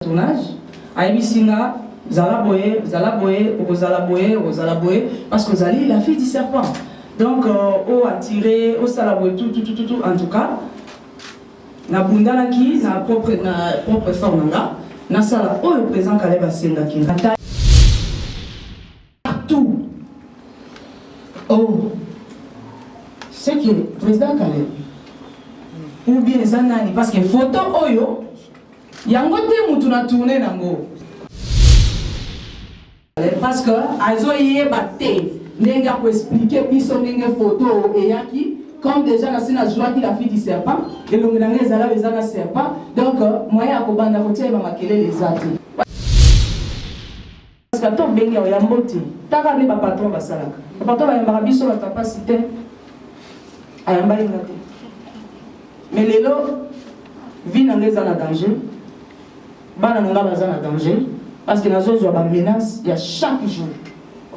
tournage Aïbisinga Zalaboye parce que Zali la fille du serpent donc au attiré au salaboye tout en tout cas na bundala qui na propre forme là na sala le président Caleb Asenga qui partout c'est que le président Caleb ou bien Zanani parce que photo oyo yango te mutu na tourner nango parce que azo yeba te nenga pour expliquer biso ndenge photo eyaki comme déjà na sina joie qui la fille du serpent et le nganga ezala ezala serpent donc moyen akobanda kotia ba makele les ati parce que to bengi ya mboti taka ne ba patron basalaka patron ba yamba biso ba capacité ayamba ngate mais lelo vie na ngeza na danger bana nanga baza na danger parce que nazo zo ba menace ya chaque jour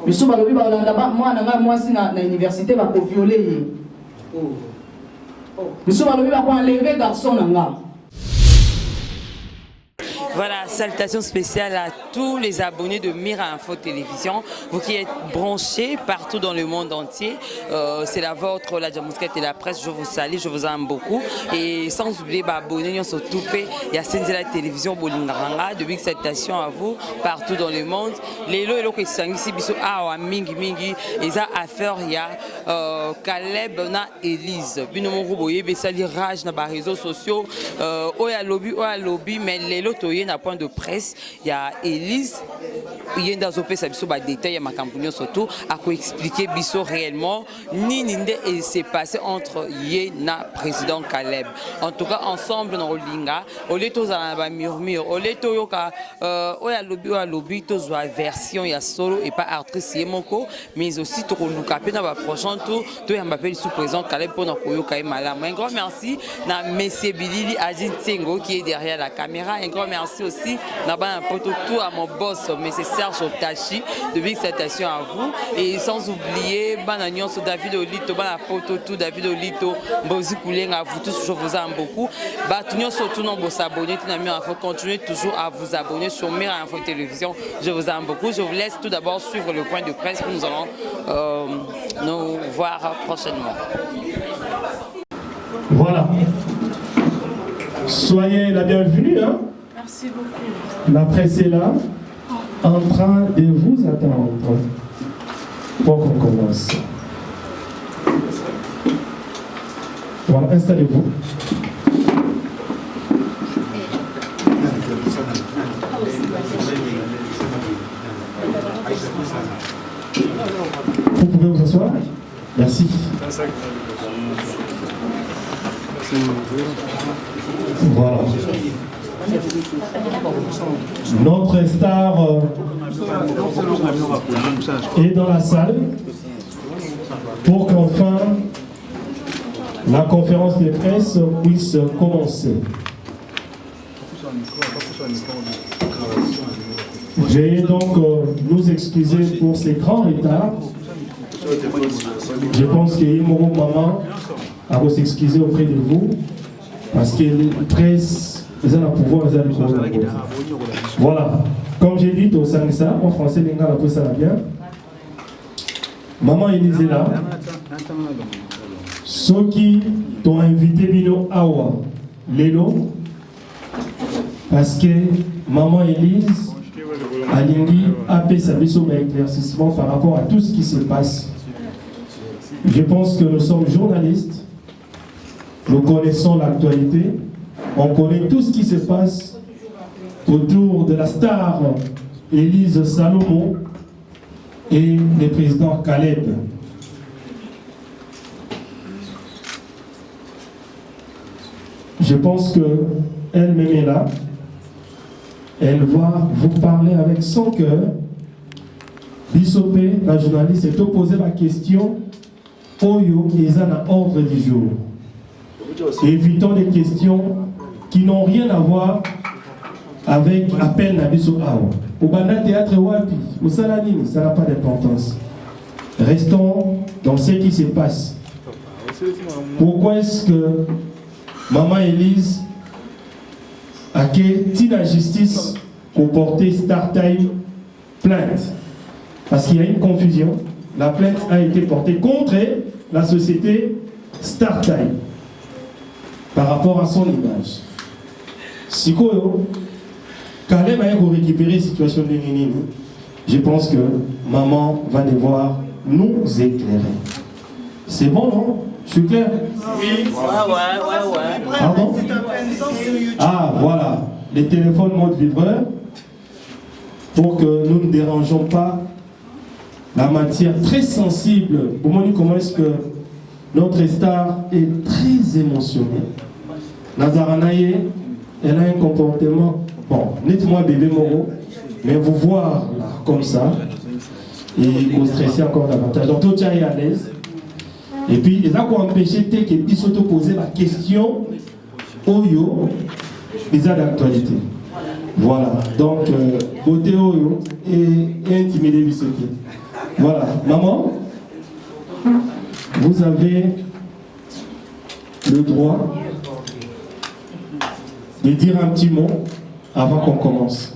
biso ba lobi ba olanda ba moi nanga mwasi na université ba ko violer ye biso ba lobi ba ko enlever garçon nanga. Voilà, salutations spéciales à tous les abonnés de Mira Info Télévision, vous qui êtes branchés partout dans le monde entier. C'est la vôtre, la Djamousquette et la presse, je vous salue, je vous aime beaucoup. Et sans oublier, abonnez nous sur Toupé, il y a Senzela Télévision, Bolingaranga, de big salutations à vous partout dans le monde. Les lots et lots qui sont ici, bisous, mingi, et ça affaire, il y a Caleb na Elise. Binomo Boye, Bessali Rage, na les réseaux sociaux, Oya lobby, mais les lots, na point de presse, il y a Elise, il y a dans opé ça biso ba détail ma campagne surtout à quoi expliquer biso réellement ni ninde et s'est passé entre yé na président Caleb. En tout cas ensemble dans Olinga, au lieu tous à ba murmure, au lieu to yoka oya lobby tous wa version ya solo et pas artiste yemoko, mais aussi to luka pe na ba prochain tour to ya m'appelle sous président Caleb pour na koyoka e malam. Un grand merci na Monsieur Bilili Adin Tsengo qui est derrière la caméra. Un grand merci aussi là-bas un poteau tout à mon boss M. Serge Otachi de big salutation à vous et sans oublier Banagnon sur David Olito Bana poteau tout David Olito Bozi Koulen à vous tous je vous aime beaucoup Batunion surtout non vous abonner tout il faut continuer toujours à vous abonner sur Mira Info Télévision je vous aime beaucoup je vous laisse tout d'abord suivre le point de presse que nous allons nous voir prochainement. Voilà, soyez la bienvenue hein. Merci beaucoup. La presse est là, en train de vous attendre pour qu'on commence. Voilà, installez-vous. Vous pouvez vous asseoir? Merci. Voilà. Notre star est dans la salle pour qu'enfin la conférence de presse puisse commencer. Veuillez donc nous excuser pour ces grands retards. Je pense que Imoro Maman a vous s'excuser auprès de vous parce que les presse ils ont le pouvoir, ils ont le pouvoir. Voilà, comme j'ai dit au Sangsa, en français, les gars, ça va bien. Maman Elise est là. Ceux qui t'ont invité Bino Awa, Lélo, parce que Maman Elise a appelé sa mission d'éclaircissement par rapport à tout ce qui se passe. Je pense que nous sommes journalistes, nous connaissons l'actualité. On connaît tout ce qui se passe autour de la star Elise Salomon et le président Caleb. Je pense qu'elle-même est là. Elle va vous parler avec son cœur. Bissopé, la journaliste, est opposée la question Oyo Eza na ordre du jour. Évitons des questions qui n'ont rien à voir avec appel Nabiso Awa. Au Banda Théâtre Wapi, au Salanini, ça n'a pas d'importance. Restons dans ce qui se passe. Pourquoi est-ce que Maman Elise à que la justice comportait StarTime plainte. Parce qu'il y a une confusion. La plainte a été portée contre la société StarTime par rapport à son image. Si Caleb a récupéré la situation de Nini, je pense que maman va devoir nous éclairer. C'est bon, non? Je suis clair? Oui. Ouais. Pardon? Ah, voilà. Les téléphones mode vibreur pour que nous ne dérangeons pas la matière très sensible. Au moment comment est-ce que notre star est très émotionnée. Nazaranaye, elle a un comportement, bon, dites-moi bébé Moro, mais vous voir là, comme ça, et vous stresser encore davantage. Donc, tout est à l'aise. Et puis, ils ont empêché que Bissoto poser la question Oyo, les a d'actualité. Voilà. Donc, beauté Oyo et intimider Bissoto. Voilà. Maman, vous avez le droit de dire un petit mot avant qu'on commence.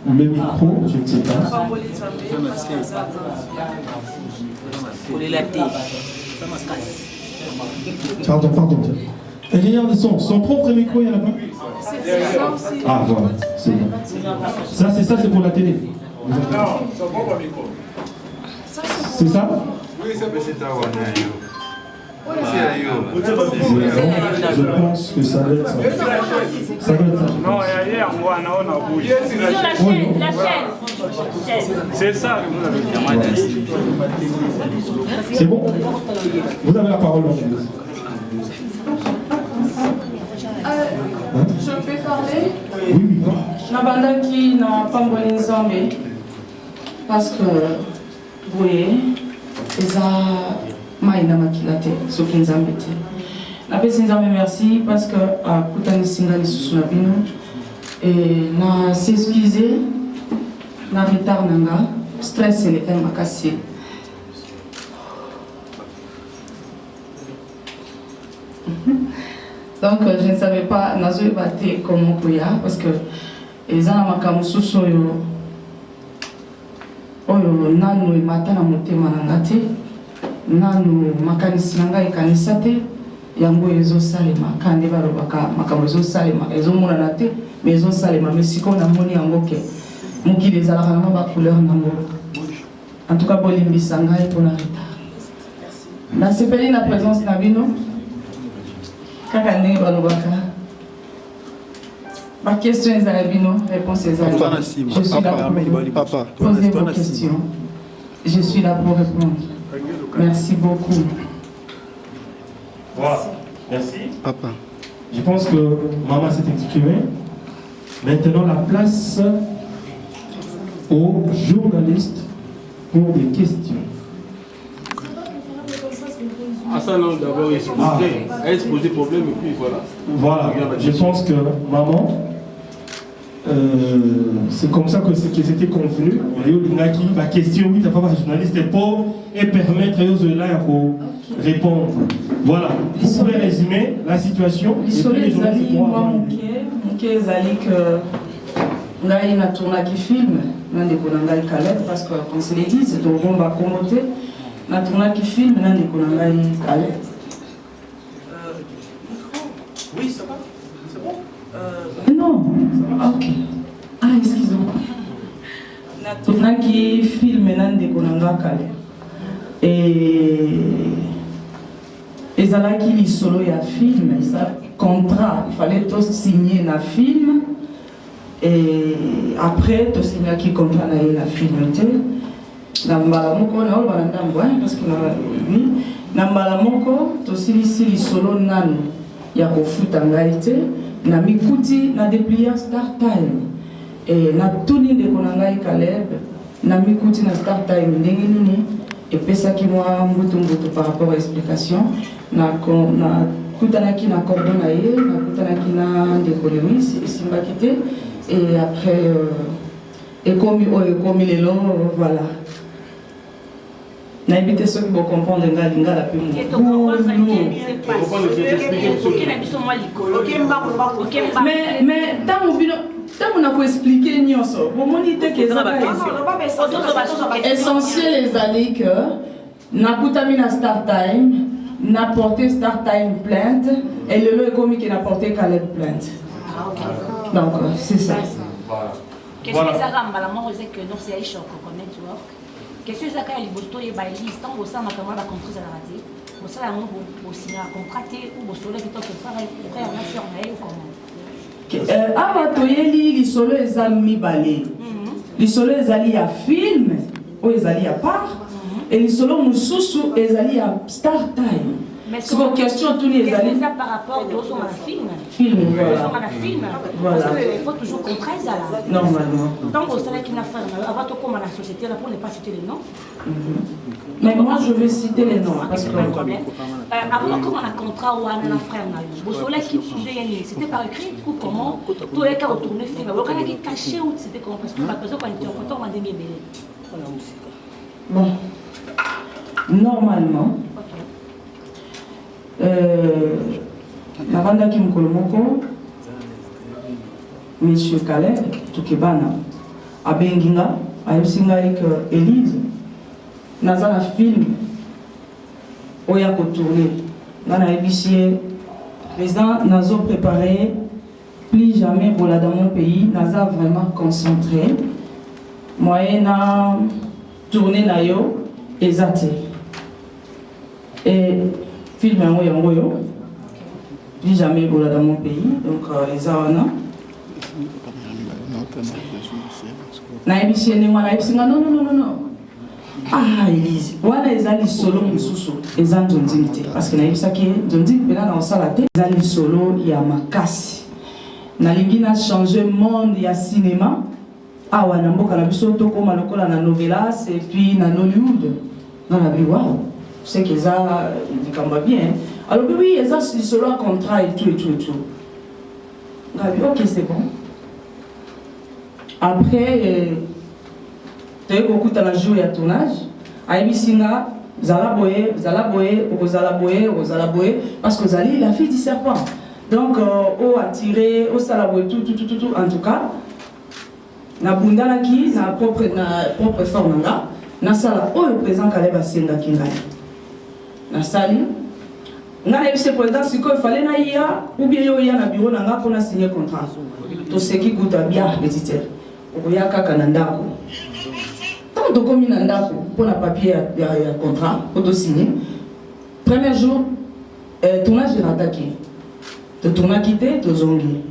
Le micro, je ne sais pas. Pardon. Elle est de son propre micro, il y a là-bas. Ah, voilà, c'est bon. Ça, c'est pour la télé. Non, son propre micro. C'est ça? Oui, c'est ça. Je pense que ça va être ça. Ça va être ça. Non, il y a un bouge. La chaise. C'est ça que vous avez dit. C'est bon? Vous avez la parole, mon fils. Je peux parler? Oui. Nabanda qui n'a pas bon ensemble parce que vous voyez, ils ont maïna makilate, ce qui nous a embêté. Merci parce que à Koutani Singali Susunabino et na s'excuser, na retard nanga, stress et les makasi. Donc je ne savais pas nazo battre comment couilla parce que les gens makamu suso yo oyo nanu imata na motema nangate nanu makanisi nanga ikanisa te yango ezo salema kande balobaka makambo ezo salema ezo mona te mais ezo salema mais siko na moni yango ke mukili ezalaka na ba couleur nango en tout cas bolimbisa ngai pona retard na sepeli na présence na bino kaka ndenge balobaka ma question est à bino réponse est à je suis là pour poser vos questions je suis là pour répondre. Merci beaucoup. Voilà, merci. Papa. Je pense que maman s'est exprimée. Maintenant, la place aux journalistes pour des questions. Ça, non, d'abord exposer problème et puis voilà. Voilà, je pense que maman, c'est comme ça que c'était convenu. La question, oui, tu n'as pas de journaliste pour et permettre aux là pour répondre. Voilà, vous pouvez résumer la situation. Là, il y a un tournage qui filme, parce que, comme c'est dit, c'est au bon bas commenter. Il y a un tournage qui filme, il y a un Calais. Oui, ça va, c'est bon. Non, ok. Ah, excusez-moi. Il y a un tournage qui filme, il y a un Calais. Et là, il solo y a film, contrat, il fallait tous signer un film. Et après, tu signes qui contrat na film. Nambala moko na oba ndambo parce que oui, nambala moko to sili solo nanu ya kofuta ngaite na mikuti na déplier StarTime. Et na tuni de konangai Caleb na mikuti na StarTime ndenge nini et pesa ki moi mbutu par rapport à l'explication na kutanaki na cordon na ye na kutanaki na décoller simba quitté. Et après, et comme les longs, voilà. N'habitez ceux qui vont comprendre la plus mais tant on a pu expliquer essentiel les alliés que n'a pas start time n'a porté start time plainte et le lot économique n'a porté qu'à l'aide plainte. Donc c'est ça. Qu'est-ce que ça rend la mort c'est que non c'est un choc comme network. Qu'est-ce que ça quand il bosto et ba liste tant au sein notamment la contrat à la raté. Au sein là on au signer contracté ou bosto là qui tente faire frère na sœur na ou comment. Ava toyeli li solo ezami balé. Li solo ezali ya film ou ezali ya part et li solo mususu ezali ya start time. C'est une question tous les années. Ça par rapport au son à la film. Film, voilà. À la film. Voilà. Parce qu'il faut toujours qu'on traite ça là. Normalement. Donc au salaire qu'il a fait, avant tout comme à la société, là pour ne pas citer les noms. Mais moi je vais citer les noms. Parce que avant comment on a contrat ou un frère n'a eu. Au soleil qui c'était par écrit ou comment tous les cas retourner film. Alors quand il caché ou c'était comment parce que la personne quand il était en contact on a des bébés. Bon. Normalement. Navanda Kimkolomoko, Monsieur Calais, Tukebana, Abenginga, Aïsinga avec Élise, Nazana film, Oya Kotourné, Nana Ebissier, président Nazo préparé, plus jamais pour la dans mon pays, Naza vraiment concentré, moyena tourné Nayo, Ezate. Et film yango plus jamais voilà dans mon pays donc ezana na ebisie ne wana ebisinga non ah Elise wana ezali solo mususu ezanzo ndimite parce que na ebisaki ndondi pena na osala te ezali solo ya makasi na lingi na changer monde ya cinéma awa na mboka na biso to koma lokola na novelas et puis na Hollywood dans la vie wow c'est qu'ils ont bien. Alors oui, ils ont solo un contrat et tout. Ok, c'est bon. Après, tu as beaucoup de jours et tournage. Aïbisinga, Zalaboye, parce que Zali, la fille du serpent. Donc, au attiré, au salaboye, tout. En tout cas, na bundana qui, na propre forme là, na sala, le président Kaleba Senga Kingai. Na sali ngana ebise président siko fallait na ia ou bien yo ya na bureau na nga pour signer contrat to seki kuta bien l'éditeur okoya kaka na ndako tant to komi na ndako pour na papier ya contrat pour to signer premier jour tournage de attaqué to tourna quitté to zongi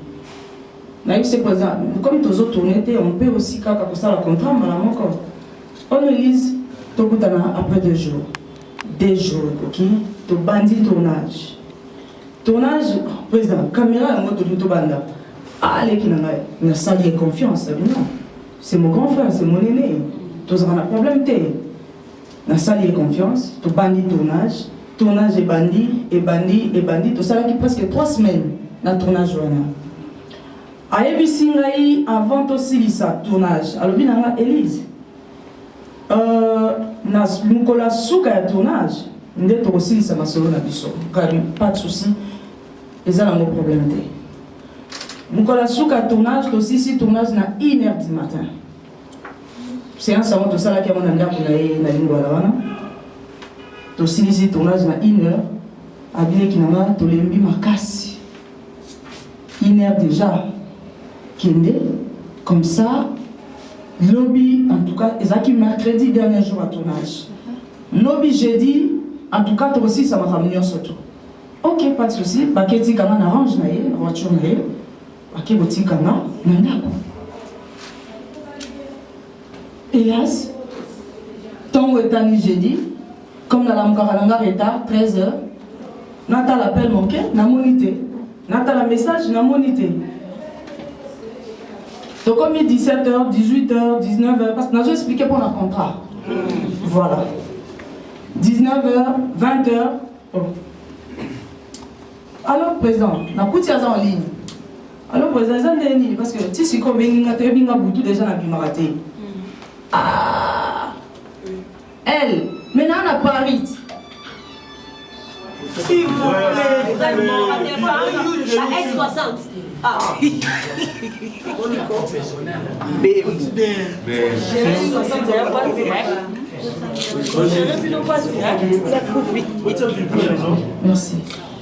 na ebise président comme to zo tourner on peut aussi kaka pour ça le contrat malamoko on Elise to kutana après 2 jours. 2 jours, ok? Tu bandit tournage. Tournage, président, caméra, on va te banda. Allez, qui n'a sali confiance, non. C'est mon grand frère, c'est mon aîné. Tu as un problème, n'a sali confiance, tu bandit tournage et bandit, tu sais qu'il presque 3 semaines dans le tournage. Ayebi Singaï, avant aussi ça, tournage. Alors, bien, Élise. Na mukola suka ya tournage nde to aussi ça masolo na biso pas de souci eza na mo problème te mukola suka tournage to si tournage na 1h du matin séance avant to sala ki mona ndako na lingwa la wana to si tournage na 1h abile kinanga to lembi makasi 1h déjà kende comme ça. Lobby, en tout cas, ils ont mercredi dernier jour à tournage. Lobby jeudi, en tout cas, toi aussi, ça m'a ramené surtout. Ok, pas de souci. Baketi Kama n'arrange naïe, voiture naïe. Baketi Kama, n'andako. Hélas, tant que t'as jeudi, comme dans la Mkaralanga retard, 13h, Nata l'appel manqué, n'a monité. Nata la message, n'a monité. Donc comme il 17h, 18h, 19h, parce que nous avons expliqué pour le contrat. Voilà. 19h, 20h. Oh. Alors président, nous avons coûté en ligne. Alors président, parce que si c'est comme beaucoup déjà dans le Ah. Elle, mais Maintenant, à Paris. S'il vous plaît. S60. Ah. Merci.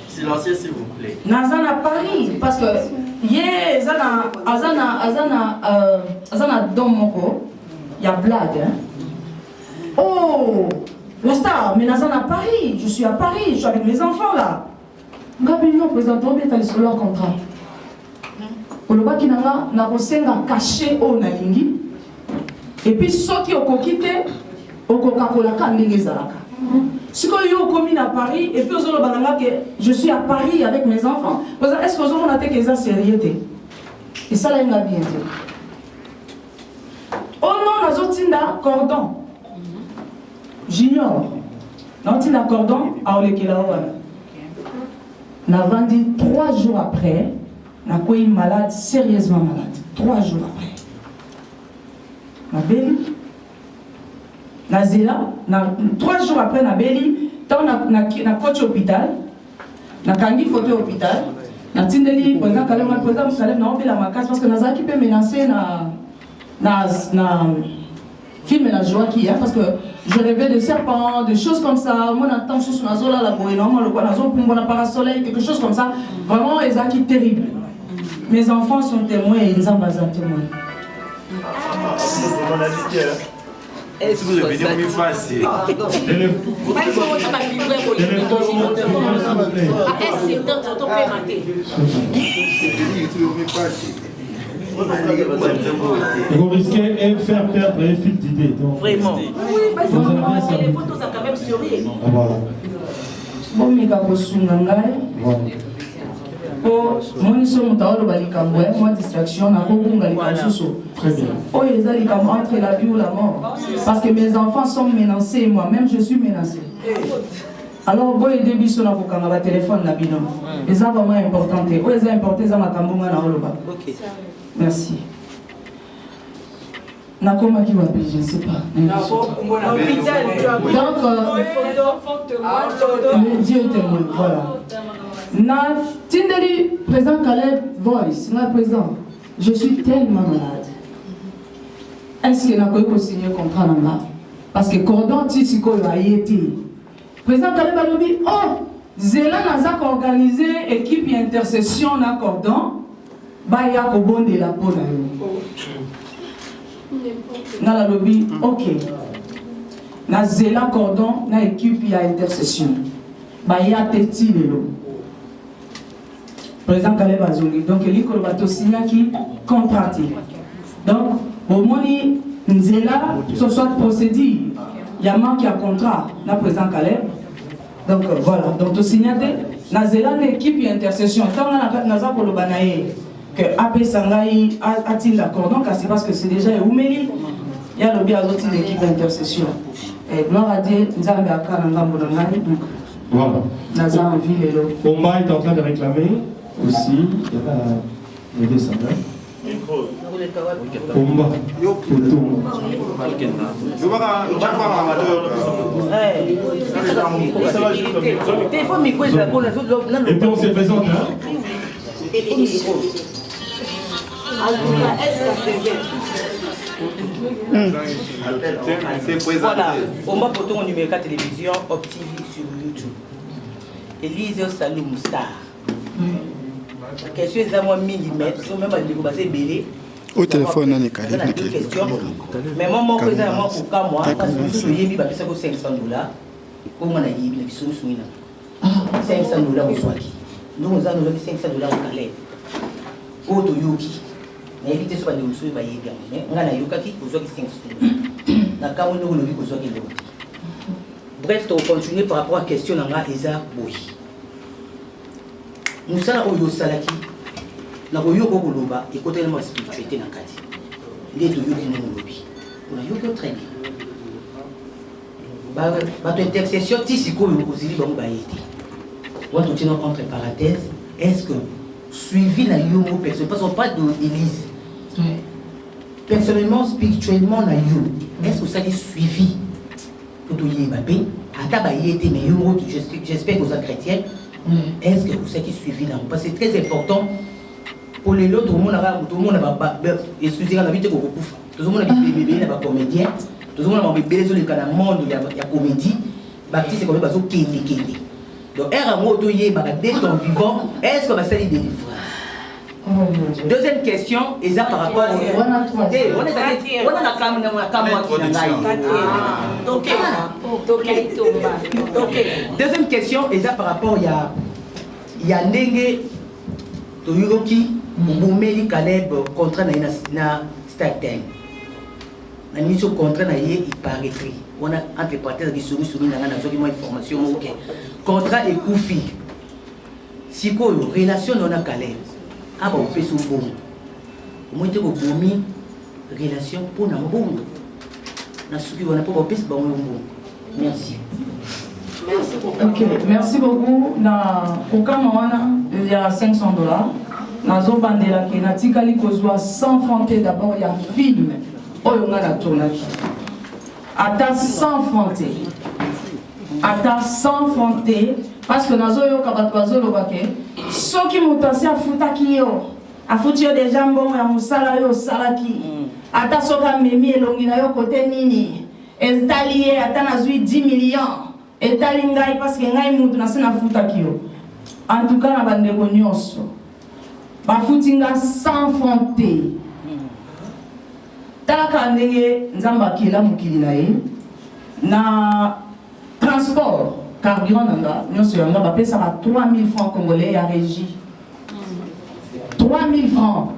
Silencieux, s'il vous plaît. Nazan à Paris, parce que hier, Azana Domoko, il y a blague. Hein? Oh, la star, mais Nazan à Paris, je suis à Paris, je suis avec mes enfants là. Gabi, non, président, tu as sur leur contrat. Oloba Kinanga, n'a pas caché au Nalingi. Et puis, ceux qui ont quitté, au Coca-Cola, si vous commune à Paris, et puis je suis à Paris avec mes enfants, est-ce que vous avez que ça sérieux? Et ça, là, il m'a bien dit. Oh non, nous avons cordon. J'ignore. Nous avons cordon à Olekelaouana. Nous avons dit 3 jours après, nous avons eu malade, sérieusement malade. 3 jours après. Nous avons Nazela, 3 jours après Nabeli, tant na coach hôpital, na kangi photo hôpital, na tindeli président Kalema président Salem na obela makas parce que Nazala qui peut menacer na film la joie qui parce que je rêvais de serpents, de choses comme ça. Moi j'entends sur Nazola la boue normalement le quoi Nazo pour mon parasoleil quelque chose comme ça. Vraiment les acquis terribles. Mes enfants sont témoins et ils en basent témoins. Est-ce que vous avez venu me passer? Vous risquez de faire perdre un fil d'idée. Vraiment. Vous allez bien savoir. Les photos, ça quand même sourire. Voilà. Bon, mais voilà. Oh, mon isom taolo balikambo, moi distraction, na kobunga likamsuso. Très bien. Oh, ils ont likambo entre la vie ou la mort. Parce que mes enfants sont menacés et moi-même je suis menacé. Alors, bon, il début sur la téléphone na bino. Et ça vraiment important. Oh, ils ont importé ça makambo na oloba. Ok. Merci. Nakoma qui m'appelle, je ne sais pas. Donc, Dieu témoin, voilà. Na Tindeli, président Caleb Voice, na président, je suis tellement malade. Est-ce que n'a pas signé un contrat là? Parce que cordon tisiko a été. Président Caleb a dit, oh, Zéla n'a organisé équipe intercession na cordon, bah ya ko bonde la peau na yo. Na la lobby, ok. Na Zéla cordon na équipe ya intercession, bah ya teti lelo. Président Caleb Azongi. Donc, il y a un signé qui contracté. Donc, au moment où Nzela, ce soit procédure, il y a un manque à contrat, le président Caleb. Donc, voilà. Donc, tu signes, Nazela, une équipe d'intercession. Tant que Nazela pour le banaye, que AP Sangaï a-t-il l'accord. Donc, c'est parce que c'est déjà Oumeli. Il y a le bien d'autres équipes d'intercession. Et gloire à Dieu, nous avons un cas dans le Voilà. Nazela en ville et l'eau. Omba est en train de réclamer aussi. Il y a l'aider sa main. Omba. Et puis on se présente là. Voilà, on va porter mon numéro 4 télévision Optiv sur YouTube. Elise Saloum Star. Question est à moi millimètre, même à l'égo basé belé. Au téléphone, on est calé. Mais moi, mon président, moi, pour moi, parce que je suis venu à $500. Comment on a dit, il y a 500 $500 au soir. Nous, nous avons $500 au Calais. Au Toyoki. Mais évitez ce que vous avez fait. Mais on a Yoki, vous avez 500 $. D'accord, nous avons vous avez fait. Bref, on continue par rapport à la question de Eza Boy. Nous sommes au Salaki. Nous avons eu et côté de la spiritualité dans le cadre. Il est de Yoki dans le lobby. On a eu très bien. Votre intercession, si vous avez aussi dit, on va tenir entre parenthèses. Est-ce que suivi la yomo personnellement, parce qu'on parle d'église. Personnellement, spirituellement, est-ce que ça est suivi pour tout Mbappé? J'espère que vous êtes chrétien. Est-ce que vous savez qui suivi là? Parce que c'est très important pour les autres. Tout le monde a excusez-moi, la vie de beaucoup. Tout le monde a des bébés, des comédiens. Tout le monde a des bébés sur le monde, il y a comédie. Baptiste, c'est comme ça, kéné. Donc, dès ton vivant, est-ce que va faire des délivrances? Deuxième question, et ça par rapport deuxième question, et ça par rapport il y a Ndenge Toyuroki Boumeli Caleb contrat na Startime. La mission contrat na il paraît écrit. On a entre parenthèses qui souris dans la information. OK. Contrat et Koufi. Si quoi relation on a Caleb. Ah bon, on peut se bon. Au moins, tu as une relation pour nous. Merci. Ok, merci beaucoup. Au cas il y a $500. Dans un bandela qui n'a tika kozwa 100 francs d'abord il y a film. Oh on a la tournage. Ata 100 francs. Ata 100 francs parce que nazo yo kabatwazo lobake. Soki mutasi afutaki yo. Afuti yo déjà mbongo ya musala yo salaki. Ata soka memi elongi na yo côté nini. Estalié ata nazui 10 millions. Etali ngai parce que ngai mutu na sina futaki yo. En tout cas na bandeko nyonso. Bafutinga 100 francs te. Talaka ndenge nzamba kila mukili na ye. Na transport carburant nanga nyonso yanga bapesa ba 3000 francs congolais ya régie. 3000 francs.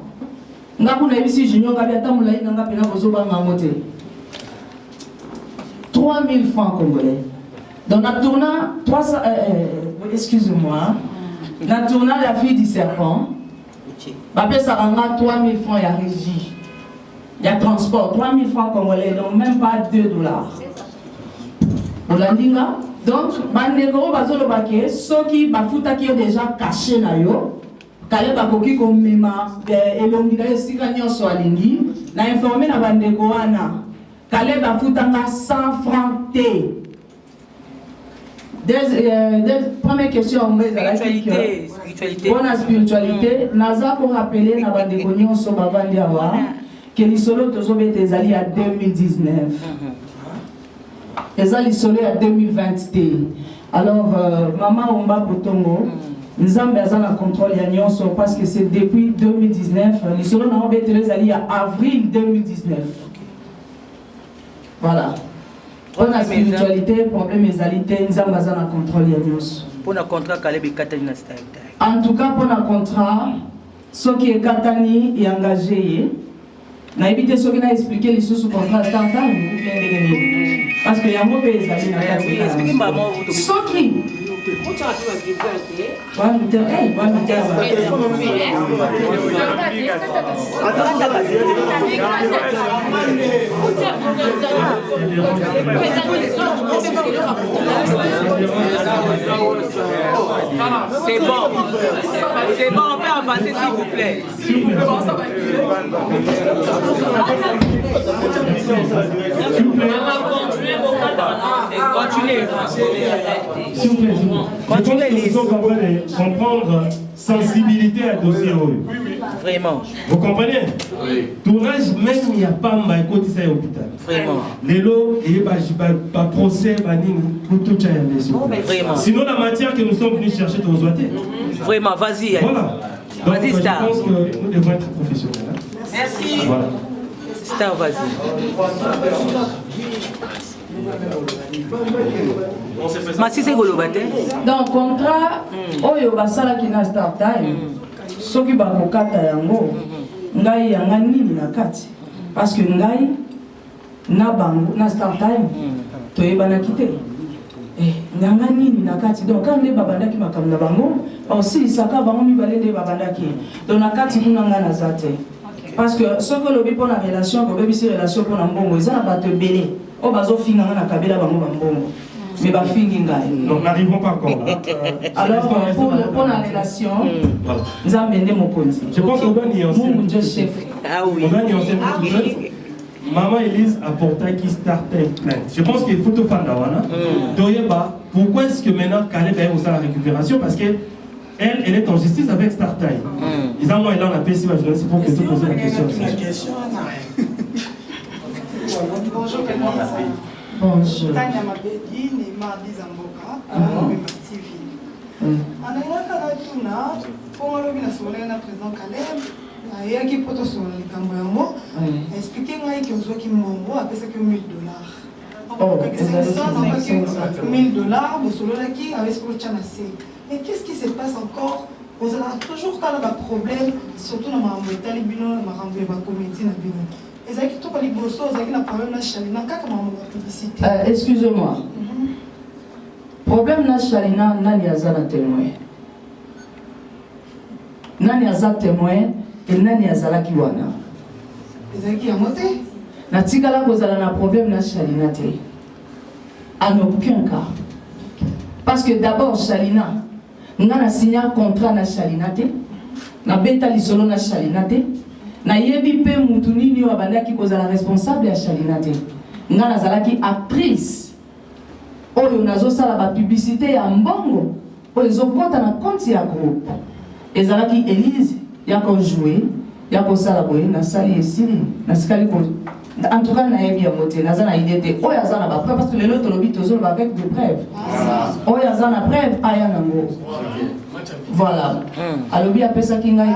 Nga kuna ibisi junior ngabi atamula nanga pena bozoba ngamote. 3000 francs congolais. Donc na tourna 300 excusez-moi. Na tourna la fille du serpent. Bapesa ranga 3000 francs ya régie. Il y a transport 3000 francs congolais donc même pas $2. Olandinga donc bandeko bazolo bake soki bafutaki yo déjà caché na yo kale bakoki komema elongi na esika nyonso alingi na informer na bandeko wana kale bafutanga 100 francs te. Première question spiritualité. Bonne spiritualité naza ko rappeler na bandeko nyonso bavandi awa que l'isolo tozobe tezali à 2019. Ezali solo à 2020. Alors maman Omba Potongo Nzambe azana contrôle ya nyonso parce que c'est depuis 2019 l'isolo na obe tezali à avril 2019. Voilà. Pour la spiritualité, problème ezalité, Nzambe azana contrôle ya nyonso. Pour le contrat Kaleb Katana Style. En tout cas pour le contrat ce qui est Katani est engagé. Na évité ce qui a expliqué les choses contrat Startime ou bien parce que y a un peu ezali na kati. Expliquez maman ce qui c'est bon, on peut avancer s'il vous plaît. Continuez. S'il vous plaît, je pense que nous sommes en train de comprendre sensibilité à dossier. Vraiment. Vous comprenez? Oui. Tournage, même il n'y a pas de côté ça hôpital. Vraiment. Les lots, il n'y a pas procès, pour tout ça. Vraiment. Sinon, la matière que nous sommes venus chercher dans Zoaté. Vraiment, vas-y. Voilà. Vas-y, Star. Je pense que nous devons être professionnels. Merci. Voilà. Star, vas-y. Merci, c'est Golobate. Donc, contrat, Oyo Basala qui n'a Startime, ce qui va au Kata Yango, Ngai Yangani na Kati. Parce que Ngai, na Bango, na Startime, Toyeba quitté. Nangani na Kati. Donc, quand les Babandaki Makam na Bango, aussi, Saka Bango mi balé des Babandaki. Donc, na Kati, nous n'avons Zate. Parce que ce que l'on pour la relation, qu'on veut une relation pour l'ambongo, ils ont battu belé. On va faire na kabela bango bambongo. Mais ba fingi ngai. Donc n'arrivons pas encore là. Alors pour la relation, nous avons mené mon konzi. Je pense qu'on doit nuancer. Mon Dieu chef. Ah oui. On doit nuancer un petit peu. Maman Elise a porté qui startait plainte. Je pense qu'il faut tout faire d'Awana. Pourquoi est-ce que maintenant Caleb a aussi la récupération? Parce que elle est en justice avec Startime. Ils ont moins là la PC, c'est pour que tu poses la question. Bonjour. Bonjour. Tania Mabedi, Neymar Dizamboka, TV. Anayaka tuna, pour le président Caleb. Il y a qui peut te sonner les caméras. Expliquez-moi que vous avez mongo après ça que $1000. Oh, $1000, vous savez qui avec ce que tu as fait. Mais qu'est-ce qui se passe encore? Vous avez toujours quand un problème, surtout dans ma talibino, ma comédie na bino. Et ça qui tout pas les bossos, ça qui n'a problème na chalina, quand ma publicité. Excusez-moi. Problème na chalina, nani azana témoin. Nani azana témoin. Et nani azalaki wana ezaki ya moté natikala kozala na problème na Chalina te en aucun cas parce que d'abord Chalina nga na signé contrat na Chalina te na beta lisolo na Chalina te na yebi pe mutu nini wa bandaki kozala responsable ya Chalina te nga nazalaki actrice oyo nazosala ba publicité ya mbongo oyo ezokota na compte ya groupe ezalaki Elise yako jouer yako sala boye na sali esili na sikali ko en tout cas na yebi ya moté na zana idée te oya zana ba preuve parce que les autres lobby toujours avec des preuves oya zana preuve aya nango voilà alobi apesa kinga $1000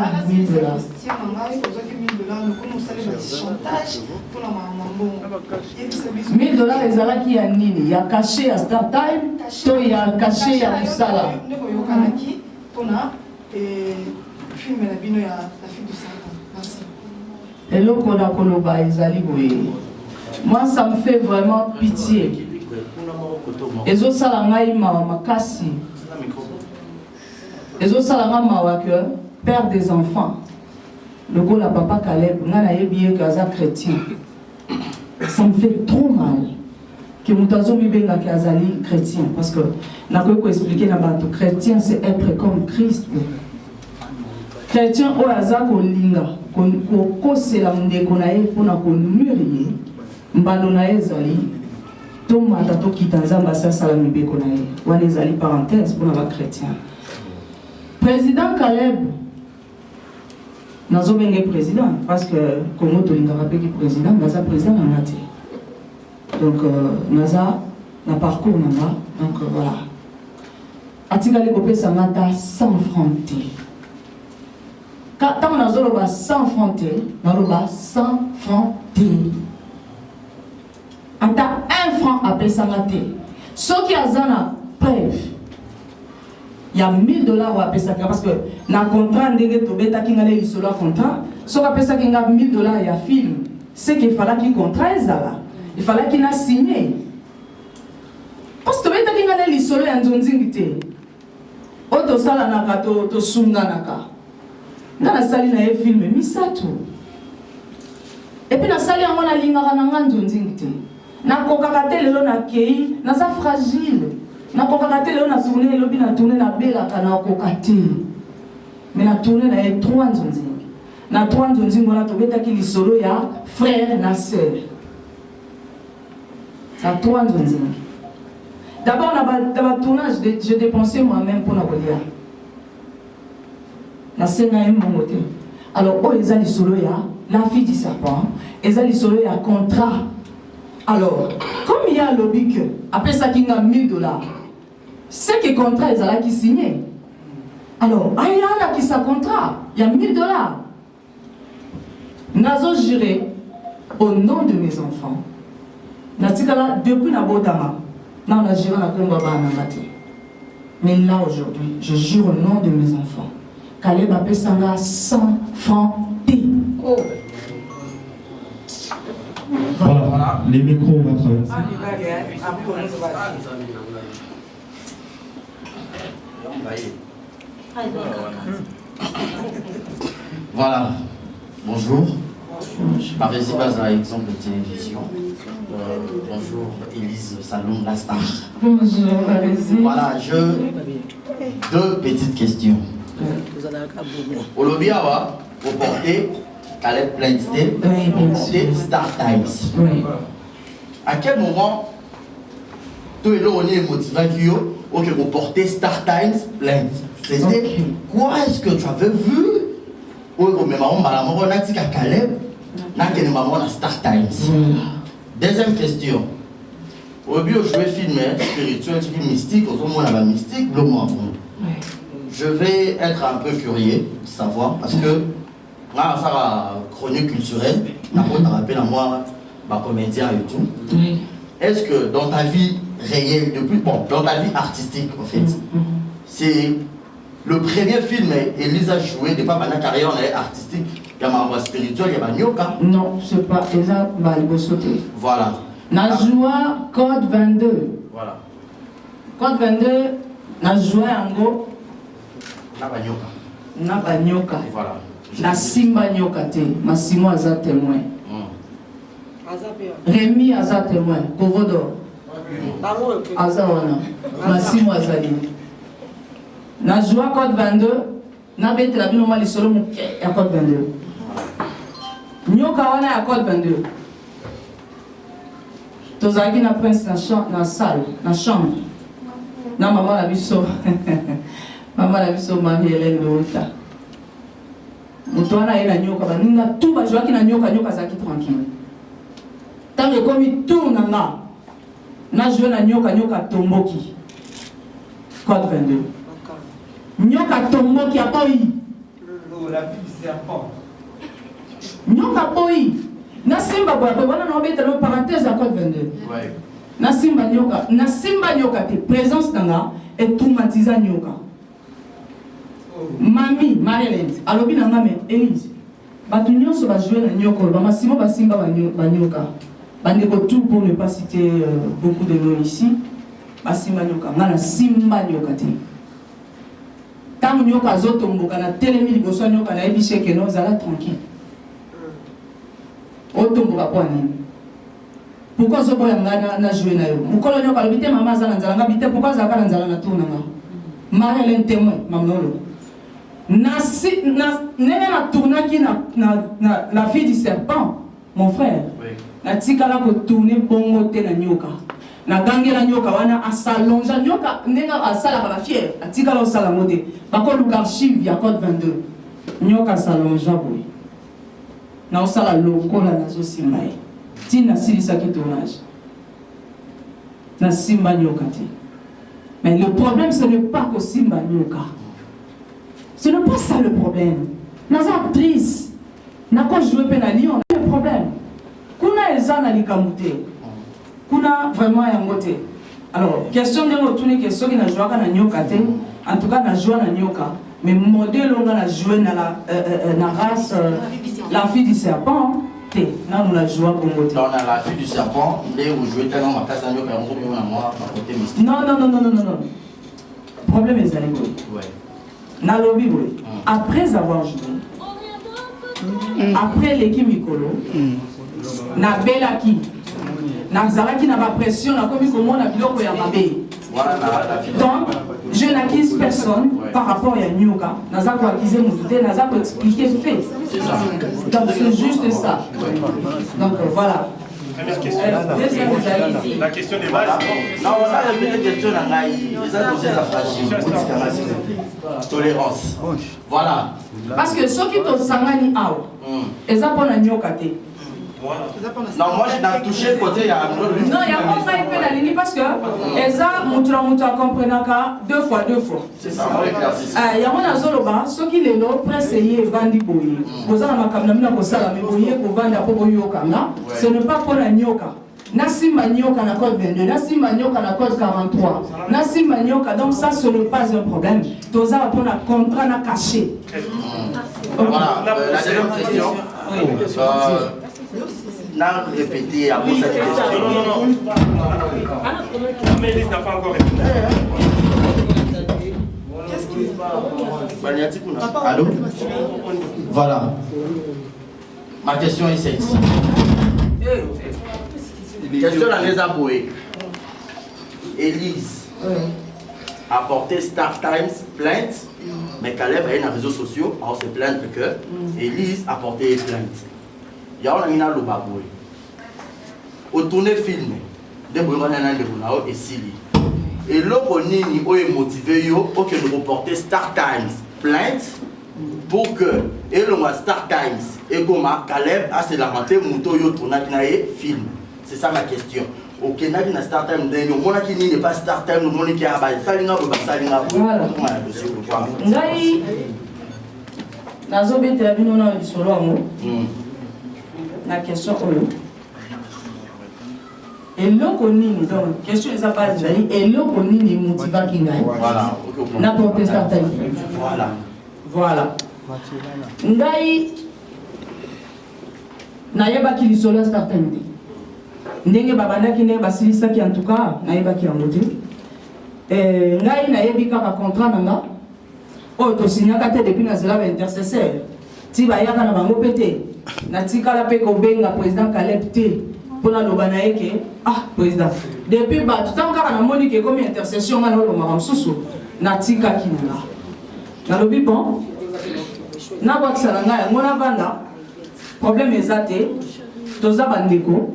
$1000 ezalaki ya nini ya caché ya Startime to ya caché ya musala film la bino ya la fille de Satan. Merci. Eloko na koloba ezali boye. Moi ça me fait vraiment pitié. Ezo sala ngai makasi. Ezo sala ngai mawa que père des enfants. Le go la papa Caleb nga na yebi kaza chrétien. Ça me fait trop mal que mutazo mi benga ki azali chrétien parce que na ko expliquer na bato chrétien c'est être comme Christ. Chrétien au hasard qu'on linga, qu'on se la ndeko na ye pour na konnurie, mbalo na ye zali, to mata to kitanzamba sa salami beko na ye. Wane zali parenthèse pour na chrétien. Président Caleb, nazo benge président parce que Congo to linga rapeki président, naza président na ngati. Donc naza na parcours nanga, donc voilà. Atikali kopesa ngata 100 francs. Quand on a 100 francs, on a 100 francs. On a 1 franc à payer. Ce qui a une preuve, il y a $1000 à payer parce que dans le contrat, il y a un contrat. Ce qui a payé $1000 il y a film. C'est qu'il fallait qu'il contrat, il fallait qu'il a signé. Parce que il y a un solo en zonzingité. Auto sala naka to sunga naka. Na sali na ye film misato. Et puis na sali yango na lingaka na nga nzonzingité. Na kokaka te lelo na kei, na za fragile. Na kokaka te lelo na tourner lobi na tourner na belaka na kokate. Mais na tourner na ye 3 nzonzingi. Na 3 nzonzingi wana tobetaki lisolo ya frère na sœur. Na 3 nzonzingi. D'abord, dans le tournage, j'ai dépensé moi-même pour la Bolia. La scène a un bon côté. Alors, oh, ils ont les solos, la fille du serpent, ils ont les solos, il y a contrat. Alors, comme il y a un lobby, après ça, il y a $1000, c'est que le contrat, ils ont qui signé. Alors, il y a là qui sa contrat, il y a $1000. Nazo juré au nom de mes enfants. Natikala, depuis Nabodama. Non, on a géré la combat à Namate. Mais là, aujourd'hui, je jure au nom de mes enfants. Caleb a payé 100 francs T. Oh. Voilà, les micros, on va traverser. Voilà, bonjour. Par ici, par exemple de télévision. Bonjour, Elise Salon, la star. Bonjour, voilà, deux petites questions. Au lobby, pour porter Caleb plainte de Star Times. Oui. À quel moment tu es là, on est motivé ok, vous portez Star Times plainte. C'était quoi est-ce que tu avais vu? Oui, mais maman, on a dit qu'à Caleb, n'a qu'une maman à Star Times. Deuxième question. Au début, je vais filmer spirituel, mystique, au moment où on a mystique, le moment. Je vais être un peu curieux de savoir, parce que là, ça va chronique culturelle, on a rappelé à moi, ma comédien et tout. Est-ce que dans ta vie réelle, depuis, bon, dans ta vie artistique, en fait, c'est le premier film Elise a joué, depuis ma carrière artistique, il y a ma voix spirituelle, il y a ma nyoka. Non, c'est pas ça, il sauter. Voilà. Najua code 22. Voilà. Code 22, Najua Ango. Nabanyoka. Nabanyoka. Voilà. Na Simba Nyoka te, Massimo aza témoin. Rémi aza témoin, Kovodo. Aza wana. Massimo azali. Najua code 22, na bete la bino mali solo muke ya code 22. Nyoka wana ya code 22. Tozaki na prince na salle, na chambre. Na maman la biso. Maman la biso mami Hélène Lota. Mutuana ina nyoka baninga tout ba joaki na nyoka zaki tranquille. Tant que comme il tourne na joué na nyoka tomboki. Code 22. Nyoka tomboki a pas eu. La vie du serpent. Nyoka poi. Na simba boya wana na obeta no parenthèse à code 22. Ouais. Na simba nyoka te présence nanga et traumatiser nyoka. Mami Marilyn alobi nanga me Elise. Batu nyonso ba jouer na nyoka ba masimo ba simba ba nyoka. Bandeko tout pour ne pas citer beaucoup de noms ici. Ba simba nyoka ngana simba nyoka te. Tant nyoka zoto mboka na telemi liboso nyoka na ebishe ke no zala tranquille. Otomboka kwa nini? Pourquoi zo boya ngana na jouer na yo? Mukolo nyoka lobite mama za na nzala ngabite pourquoi za ka na nzala na tourna nga? Marilyn témoin mamnolo. Nene na tournaki la fille du serpent, mon frère. Na tikala ko tourner bongo te na nyoka. Na gangela nyoka wana asalonja nyoka nenga asala ka fière. Atikala o sala mode. Bako lu archive ya code 22. Nyoka salonja boy. Na o sala lokola na zo simbaye. Tina silisa ki tournage. Na simba nyoka te. Mais le problème ce n'est pas que simba nyoka. Ce n'est pas ça le problème. Naza actrice, nako jouer penali, on a un problème. Kuna ezana likamute. Kuna vraiment yangote. Alors, question de retourner question qui na joué na nyoka te, en tout cas na joué na nyoka, mais modèle on a joué na la race la fille du serpent. Là, on a joué à Congo. Là, on a la fille du serpent, mais vous jouez tellement ma casa nyoka, on peut même moi à côté mystique. Non. Problème est allé. Ouais. Na lobby boy. Après avoir joué, après l'équipe Mikolo, na belaki, na zalaki na ba pression, na komi komo na biloko ya mabe. Donc, je n'accuse personne par rapport à Nyoka. Naza ko accuser Mouzouté, naza ko expliquer fait. Donc c'est juste ça. Donc voilà. La question des bases. Non, on a la question de la tolérance. Voilà. Parce que ceux qui t'ont sangani out, ils ont pas Nyoka te. Non, moi je n'ai touché côté il y a non, il y a pas ça il la ligne parce que Eza mutra comprenaka deux fois. C'est ça, on éclaircit. Il y a mon azoloba, ceux qui les l'ont pressé vandi boye. Vous avez ma kamna ko sala me boye ko vanda ko boyo kanga. Ce n'est pas pour la nyoka. Nasima nyoka na code 22, Nasima nyoka na code 43. Nasima nyoka donc ça ce n'est pas un problème. Toza va prendre un contrat na caché. Voilà, la deuxième question. N'a répété à vous cette question. Non. Mais Elise n'a pas encore répondu. Allô? Voilà. Ma question est celle-ci. Question à Neza Boé. Elise a porté Star Times plainte mais Caleb a eu les réseaux sociaux, on se plaindre que Élise a porté plainte. Il y a un lobaboué. Au tourner film, des bourgeois et Sili. Et l'autre nini est motivé pour que nous reporter Star Times plainte pour que et le Star Times et comme Caleb a se lamenté mouto yo tourner film. C'est ça ma question. Ok, n'a pas Star Time, le monde qui n'est pas Star Time, le monde qui a bas salinga ou salinga. Voilà. Ngai nazobe te abino na solo amo. La question oyo. Et l'autre nini donc question eza pas zali et l'autre nini motiva ki ngai. Voilà. N'importe Star Time. Voilà. Voilà. Ngai nayeba ki lisolo Star Time. Ndenge babandaki ndenge basilisaki en tout cas nayebaki yango te ngai nayebi kaka contrat nanga oyo tosignaka te depuis nazela baintercesseur ti bayaka na bango mpe te natikala mpe kobenga président Caleb te mpona loba na ye ke président depuis bato ntango kaka namoni ke komi intercession nga naolobaka mosusu natikaki nanga nalobi bon nabwakisa na ngai yango navanda problème eza te toza bandeko.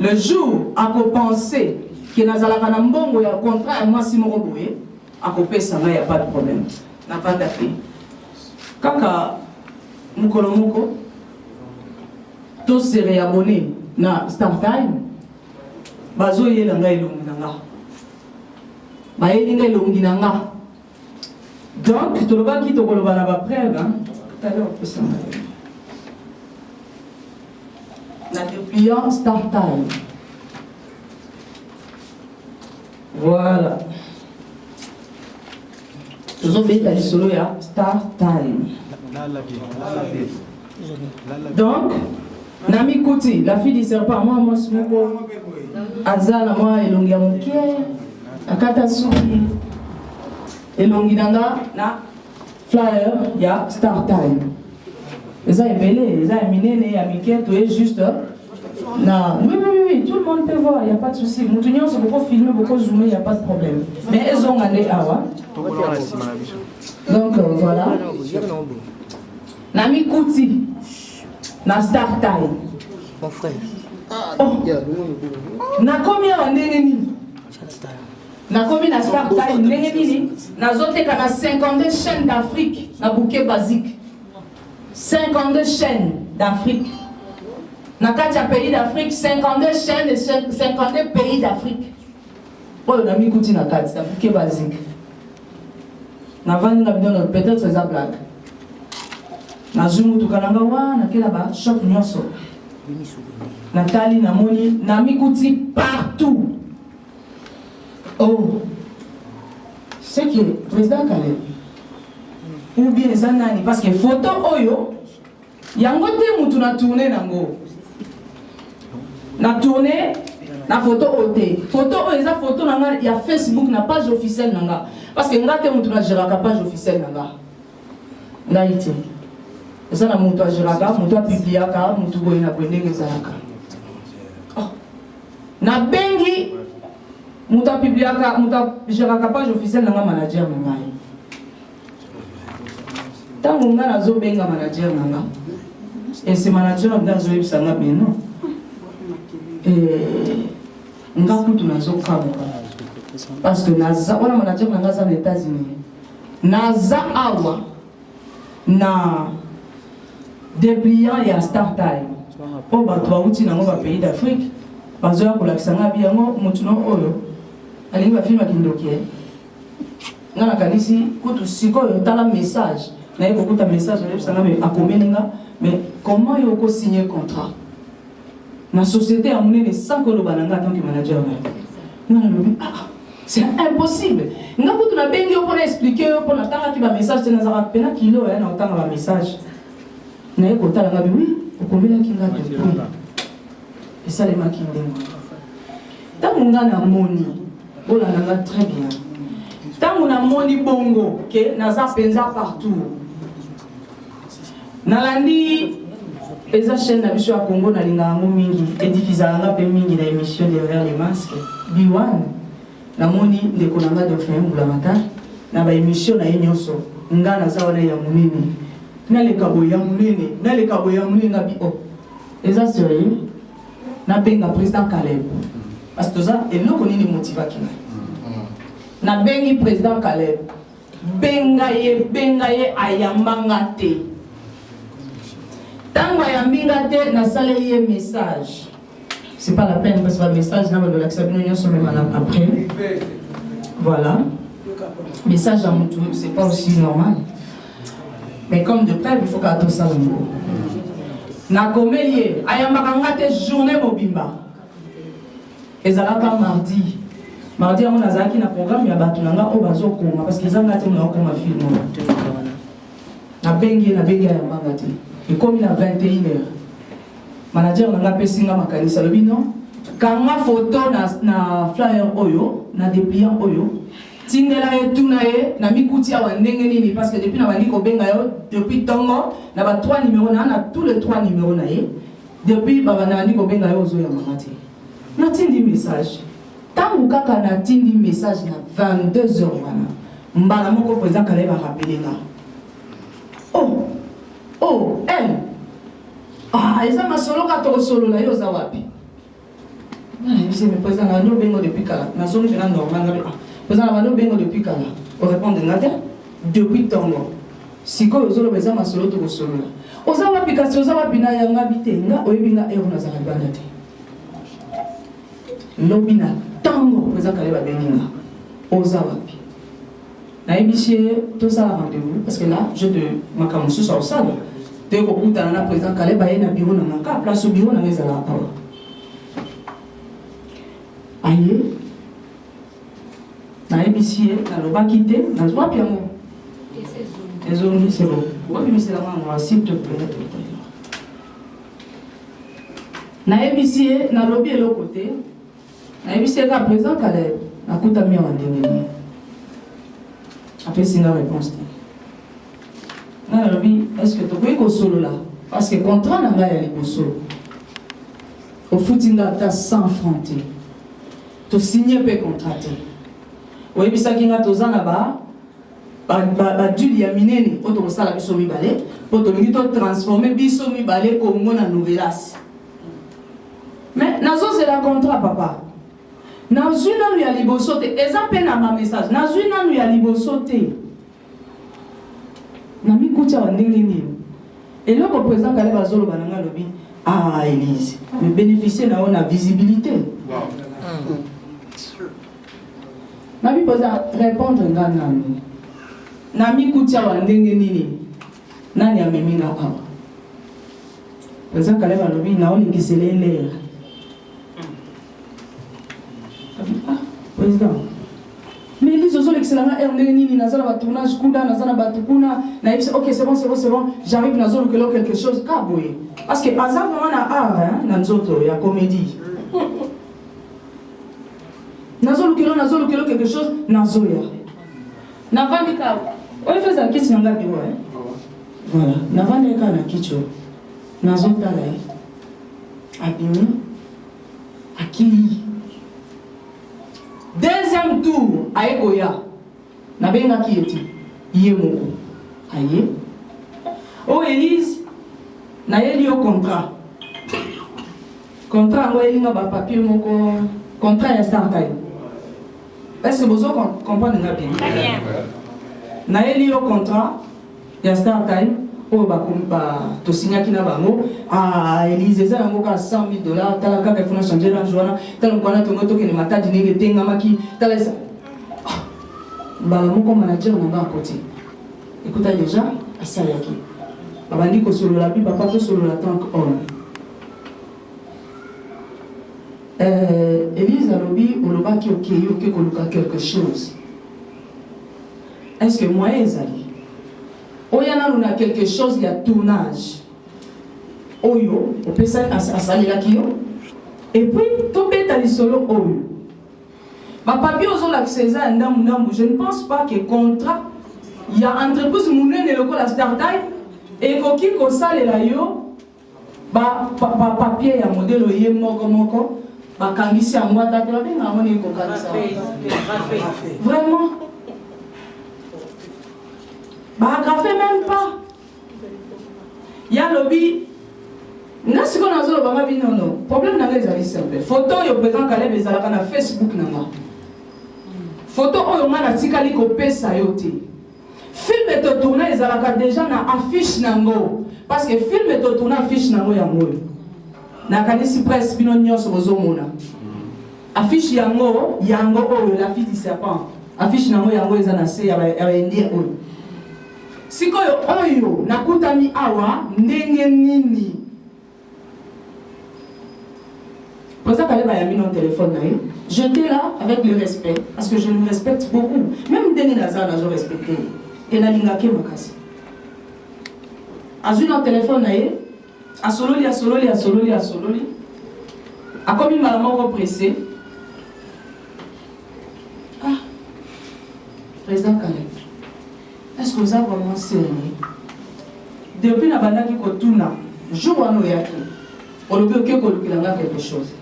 Le jour à penser que nous allons un bon contrat, moi si mon robot à couper ça, il n'y a pas de problème. N'a pas d'appui. Kaka Mukolomoko, tous se réabonnés na StarTime. Bazo yelanga ilonginanga. Ba yelinga ilonginanga. Donc tu le vas qui te koloba na ba preuve hein. Tout à l'heure ça. La dépliant Star Time. Voilà. Nous avons fait la solo ya Star Time. Donc, Nami Kuti, la fille du serpent, moi, Smoko, Azana, moi, Elongi Amoké, Akatasuki, Elongi Nanga, na flyer, ya Star Time. Les ébélés, les aminés, les américains, tout est juste. Non. Oui, tout le monde peut voir, il n'y a pas de souci. Nous c'est beaucoup filmer, beaucoup zoomer, il n'y a pas de problème. Mais elles ont allé à voir. Donc voilà. Nami Kouti, na Star Time. Mon frère. Oh. Na combien en nini? Na combien na Star Time nini? Na zote kana 52 chaînes d'Afrique, na bouquet basique. 52 chaînes d'Afrique. Dans 4 pays d'Afrique, 52 chaînes et 52 pays d'Afrique. Oh, on a mis Kouti dans 4, c'est un bouquet basique. Peut-être c'est un blague. Na Zumu Tukalangawa, na Kelaba, shop Nyoso. Nathalie, Namoni, Nami Kouti partout. Oh, c'est que le président Caleb. Ou bien Zanani, parce que photo oyo, yango te mutu na tourné nango. Na tourné, na photo ote. Photo oyo eza photo nanga, il y a Facebook na page officielle nanga. Parce que nga te mutu na géraka page officielle nanga. Nga ite. Eza na mutu a géraka, mutu a publiaka, mutu boye na kwendenge zalaka. Oh. Na bengi, mutu a publiaka, mutu a géraka page officielle nanga manager nanga. Tant que nga nazo benga manager nanga et ce manager nazo yebisanga bino nga kutu nazo kamuka parce que naza wana manager nanga za États-Unis naza awa na dépliant ya Star Time po bato bauti nango ba pays d'Afrique bazoya kolakisanga biyango mutu no oyo alingi bafilma kindokie nga nakanisi kutu sikoyo tala message. Il y a beaucoup de messages mais comment il faut signer le contrat? La société a mené les 5 ans en tant que manager. C'est impossible. Nous avons expliqué pour le message de Nazara Pena kilo et un message. Nous avons dit oui, combien de kilos de prix? Et ça les maquillés. Tant qu'on a moni, on a très bien. Tant qu'on a moni bongo, que Nazara penza partout. Nalandi eza chaîne na biso ya Congo na linga ngo mingi edifizanga pe mingi na émission derrière les masques B1 namoni ndeko nanga de fin mbula mata na ba émission na yenyoso nga na za wana ya munene na le kabo ya munene ngabi oh eza sérieux na benga président Caleb parce que ça eloko nini motiva kina na bengi président Caleb benga ye ayambanga te tango ayambinga te na saleli ye message. C'est pas la peine parce que le message n'a pas de l'acceptation sur même après. Voilà. Message à mon tour, c'est pas aussi normal. Mais comme de près, il faut qu'à tout ça le mot. Na komelie, ayambanga te journée mobimba. Et ça pas mardi. Mardi à mon azaki na programme ya batunanga o bazo koma parce que zanga te na koma film. Na bengi ayambanga te. Et comme il a 21h. Manager n'a pas singa makanisa lobi non. Kanga photo na flyer oyo, na dépliant oyo. Tindela e tunae na mikuti ya ndenge nini parce que depuis na bandi ko benga yo depuis tongo na ba 3 numéros na tous les 3 numéros na ye. Depuis baba na bandi ko benga yo zo ya mamati. Na tindi message. Tangu kaka na tindi message na 22h wana. Mbala moko président Caleb a rappelé nga. Oh, elle. Ah, ils ont solo kato solo la yo za wapi. Je me présente à nous bengo depuis kala. Na zone vena normal. Présent à nous bengo depuis kala. On répond de ngata depuis tongo. Siko yo zolo beza masolo to solo la. Oza wapi kasi oza wapi na yanga bitenga oyebinga ero na za bana te. Lobina tongo présent kala ba beninga. Oza wapi. Na ebiché tout ça rendez-vous parce que là je de makamusu sur ça. Dès que vous avez un président Caleb, il y a un bureau dans la place au bureau dans les alas. Aïe, na ébicier, na l'oba quitté, na joie piano. Les zones, c'est bon. Oui, c'est la main, s'il te plaît. Na ébicier, na lobby et l'autre côté. Na ébicier, le président Caleb, na kouta mi en déni. Après, c'est une réponse. Est-ce que tu peux solo là? Parce que le contrat n'a pas été solo. Au footing là, tu as 100 francs. Tu as signé le contrat. Oui, puis ça qui est aux là-bas, tu as miné, tu as salé biso mi balé, pour te transformer biso mi balé comme une nouvelas. Mais nazo c'est le contrat papa. Nazo na ya libosote, ezapé na ma message. Nazo na ya libosote. Nami kutia wa ndenge nini. Et là le président Caleb azolo bananga lobi ah Élise mais bénéficier na on a visibilité. Nami posa répondre ngana. Nami kutia wa ndenge nini. Nani amemi na awa. Président Caleb lobi na on ngisele l'air. Ah président mais ils ont l'excellent Erneni, Nazana va tournage, Kuda, Nazana Batukuna, Naïf, ok, c'est bon, j'arrive dans zone quelque chose, Kaboué. Parce que Azar vraiment a art, dans Nazoto, il y a comédie. Nazolo quelque chose, Nazoya. Navandika, on fait ça, qu'est-ce qu'on a dit, voilà, Navandika, na Kicho, Nazota, Abimi, Akili. Deuxième tour, Aegoya. Nabenga qui est Yemoko. Aïe. Oh Élise, naeli au contrat. Contrat, moi, il n'y a pas papier, mon contrat est starté. Est-ce que vous comprenez bien? Très bien. Naeli au contrat, il y a starté. Oh, tu signes qui n'a pas mot. Ah, Élise, ça n'a pas $100,000. T'as la carte qu'il faut changer dans le journal. T'as le point de moto qui ne m'a pas dit que t'es un maki. T'as la ça. Bah, mon manager n'a pas à côté. Écoutez déjà, à ça y a qui. Papa dit que sur la vie, papa que sur la tank homme. Élise a lobby au loba qui ok, quelque chose. Est-ce que moi, Ezali? Oyana nous a quelque chose, il y a tournage. Oyo, on peut ça à salir la kio. Et puis, tomber dans les solos oyo. Ma papier aux la César, je ne pense pas que contrat, il y a entreprise mounée de l'école à Startup et qui ko sale la yo, papier ya modèle oye moko, kangisi à moi, t'as bien à mon école. Vraiment. bagraphe même pas. Il y a lobby. Nga siko nazolo banga bino no. Problème nanga ezali simple. Photo yo président Caleb ezalaka na Facebook nanga. Photo oyo nga na tikali ko pesa yo te. Film eto tourna ezalaka déjà na affiche nango. Parce que film eto tourna affiche nango yango. Na kanisi presse bino nyonso bozomona. Affiche yango oyo la fille du serpent. Affiche nango yango eza na se ya indien oyo. Sikoyo oyo nakutami awa ndenge nini. Pour ça qu'elle a mis mon téléphone là, j'étais là avec le respect parce que je le respecte beaucoup. Même Denis Nazar n'a jamais respecté. Et n'a l'ingake makasi. A joué dans téléphone là, a sololi. A comme il m'a repressé. Ah, président Caleb, est-ce que vous avez vraiment sérieux? Depuis la bande qui continue, jour à nous yaki, on ne veut que quelque chose.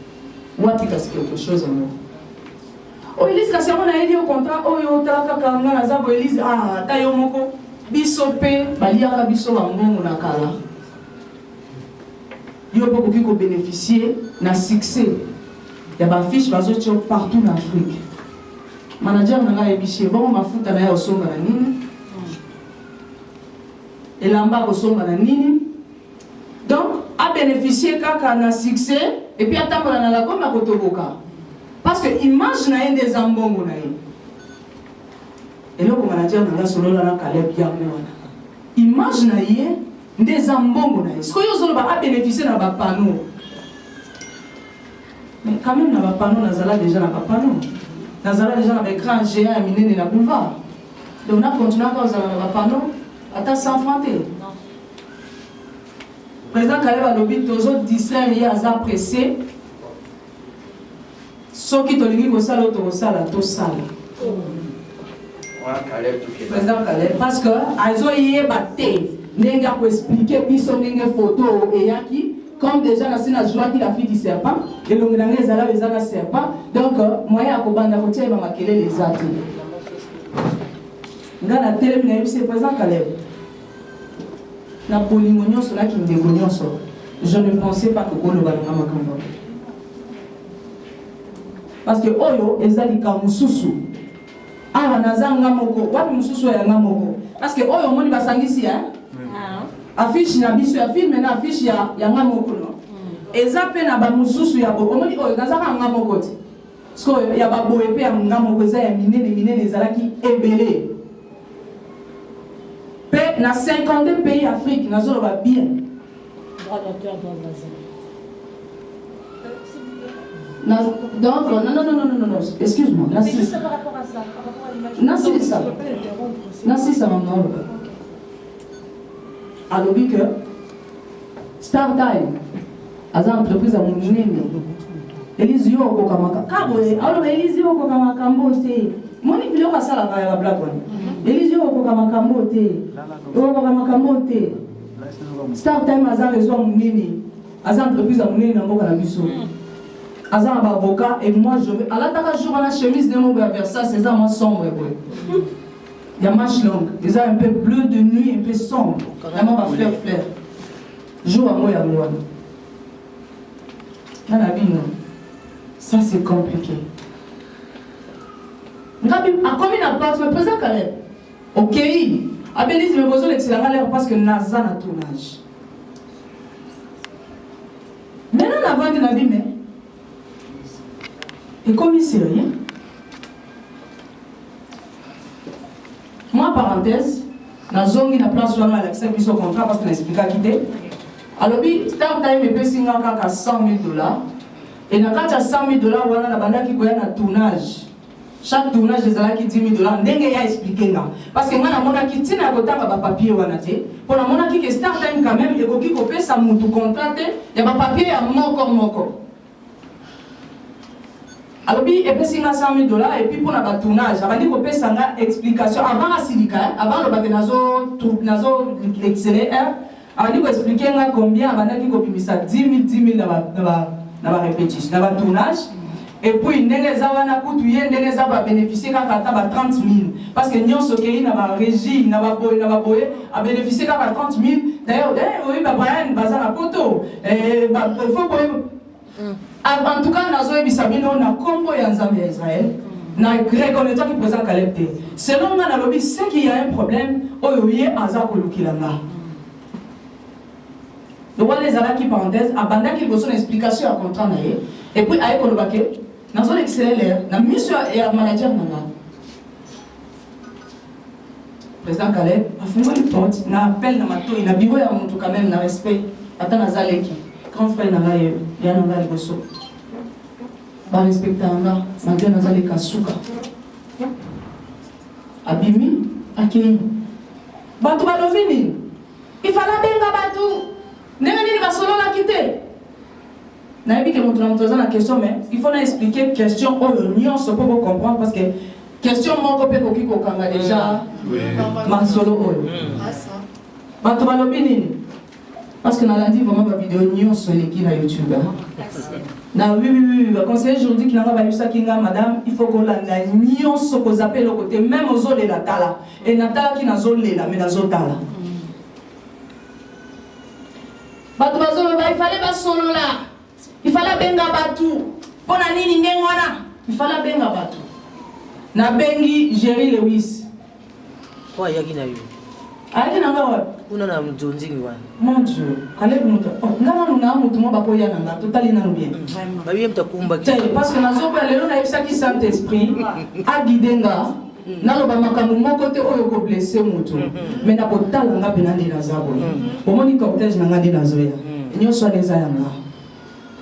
Ou à quelque chose en nous. Oh, Elise, quand on a dit au contrat, oh, yo, talaka kanga, nazabo, Elise, ah, tayo moko, bisope, baliaka biso bango, nakala. Yo, pour qu'on bénéficier d'un succès. Il y a des fiches partout en Afrique. Manager n'a ébiché, bon, ma fout à au son nini. Et l'amba au son nini. Donc, à bénéficier kaka na succès, et puis à tambola na la gomme à kotoboka. Parce que image na des ambongo na ye. Et là, comme manager n'a solo la Caleb bien image na ye des ambongo na ye. Ce que yo zolo ba a bénéficier na ba panneau. Mais quand même na ba panneau nazala déjà na ba panneau. Nazala déjà na ba écran géant à minene na boulevard. Donc on a continué à cause na ba panneau ata sans fronter. Président Caleb a lobby toujours distraire les hasards pressés. Ceux qui t'ont dit que ça l'autre sala, tout sala. Président Caleb, parce que Azo y est batté. N'enga pour expliquer puis son photo et yaki comme déjà la scène joie qui la fille du serpent et le nganga ezala bezala serpent donc moyen à kobanda ko tia ba makele les athées. Ngana télé na c'est président Caleb. Na bolingo nyonso na kindego nyonso. Je ne pensais pas que Kolo balanga makambo. Parce que oyo ezali ka mususu. Awa nazanga moko, wapi mususu ya ngamoko. Parce que oyo moni basangisi hein. Affiche na biso ya film na affiche ya ngamoko no. Eza pe na ba mususu ya boko. Moni oyo nazaka ngamoko ti. Parce que ya ba boye pe ya ngamoko eza ya minene ezalaki ebele. Dans 52 pays d'Afrique, nous avons bien. Donc, non, excuse-moi. C'est juste par rapport à ça, par rapport à l'image. Non, c'est ça. Non, c'est ça, maman. Alors, oui, que StarTime, à l'entreprise à mon nez, Elise yo ko kamaka. Kabwe, alors Elise yo ko kamaka mbote. Moni bilo ka sala ka ya black one. Elise yo ko kamaka mbote. Yo ko kamaka mbote. StarTime aza réseau munini. Aza entreprise à munini na mboka na biso. Aza un avocat et moi je vais à la taka jour la chemise de mon vers ça c'est ça moi sombre boy. Il y a manche longue, ils ont un peu bleu de nuit, un peu sombre. Vraiment va fleur. Jour à moi ya moi. Dans la vie non. Ça c'est compliqué. Comme il n'a pas le président Caleb. Ok. Abélis me besoin d'excellent l'air parce que Naza n'a ton âge. Maintenant avant de la vie mais et comme il sait rien. Moi parenthèse, Nazongi n'a place où on a l'accès à son contrat parce qu'on explique à quitter. Alors StarTime peut signer à $100,000. Et dans le cas de $100,000, on a la bande qui a un tournage. Chaque tournage, c'est là qui $10,000. Ndenge ya expliqué là. Parce que moi, na mona qui tient à côté de papier wanate. Pour la mona qui est StarTime quand même, et qui copie ça moutou contraté, il y a un papier à moko. Alors puis il peut signer $100,000 et puis pour le tournage, avant de copie ça une explication avant la silica, avant le batenazo l'excellent, avant de expliquer combien avant de copie ça $10,000 dans la répétition, dans le tournage. Et puis, ndengeza wana kutu ye ndengeza ba bénéficier kaka ta ba 30 000 parce que nyonso kei na ba régie na ba boye a bénéficier kaka 30 000. D'ailleurs, oui ba Brian baza na poto ba faut en tout cas nazo ebisa bino na kombo ya Nzambe ya Israël na reconnaître que président Caleb te. Selon moi na lobby c'est qu'il y a un problème oyo ye aza kolukilanga. Donc on les a là qui parenthèse abanda qui besoin explication à contrat na ye et puis aye kolobake nazo l'exceller na mission ya manager nanga. Président Caleb a fumé une porte na appel na mato na bureau ya mutu quand même na respect ata na zaleki grand frère nanga ye ya nanga liboso. Ba respecta nanga matin na zaleka suka. Abimi akei batu balofini il fallait benga batu ndenge nini basolola kite na yebi ke mutu na mutu aza na question mais il faut na expliquer question oyo nyonso po bo comprendre parce que question moko pe koki kokanga déjà masolo oyo batu balobi nini parce que nalandi vraiment ba vidéo nyonso eleki na YouTube na oui le conseiller juridique nanga bayebisaki nga madame il faut kolanda nyonso kozape le côté même ozolela tala et natalaki nazolela mais nazotala batu bazoloba il fallait basolola il fallait benga batu pona nini ndenge wana il fallait benga batu na bengi Jerry Lewis kwa yaki na yo ayaki nanga wa kuna na mjonzingi wana mon dieu Caleb mutu ngana nuna mutu mo bakoya nanga totali nanu bien babiye mtakumba parce que nazoba lelo na yebisaki Saint Esprit a guidenga naloba makambo moko te oyo ko blesser mutu mais na kotala nga pena ndi nazabo omoni cortège nanga ndi nazoya nyonso aleza yanga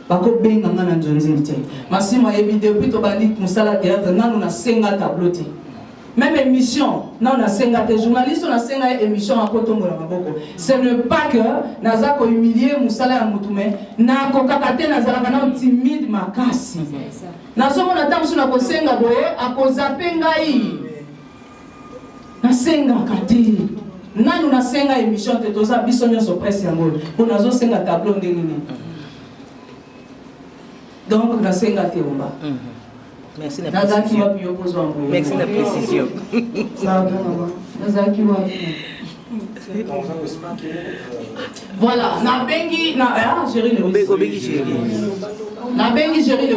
bako benga nga na njonzingi te masimo yebi depuis to bandi musala théâtre nanu na senga tableau te même émission non na senga te journaliste na senga émission à kotongo na maboko ce n'est pas que naza ko humilier musala ya mutu mais na ko kakate nazala kana timide makasi nazo mona tamsu na ko senga boye akozape ngai na senga kati nanu na senga émission te toza biso nyonso presse yango po nazo senga tableau ndenge nini donc na senga te omba merci na précision merci na précision voilà na bengi na Jerry Lewis na bengi Jerry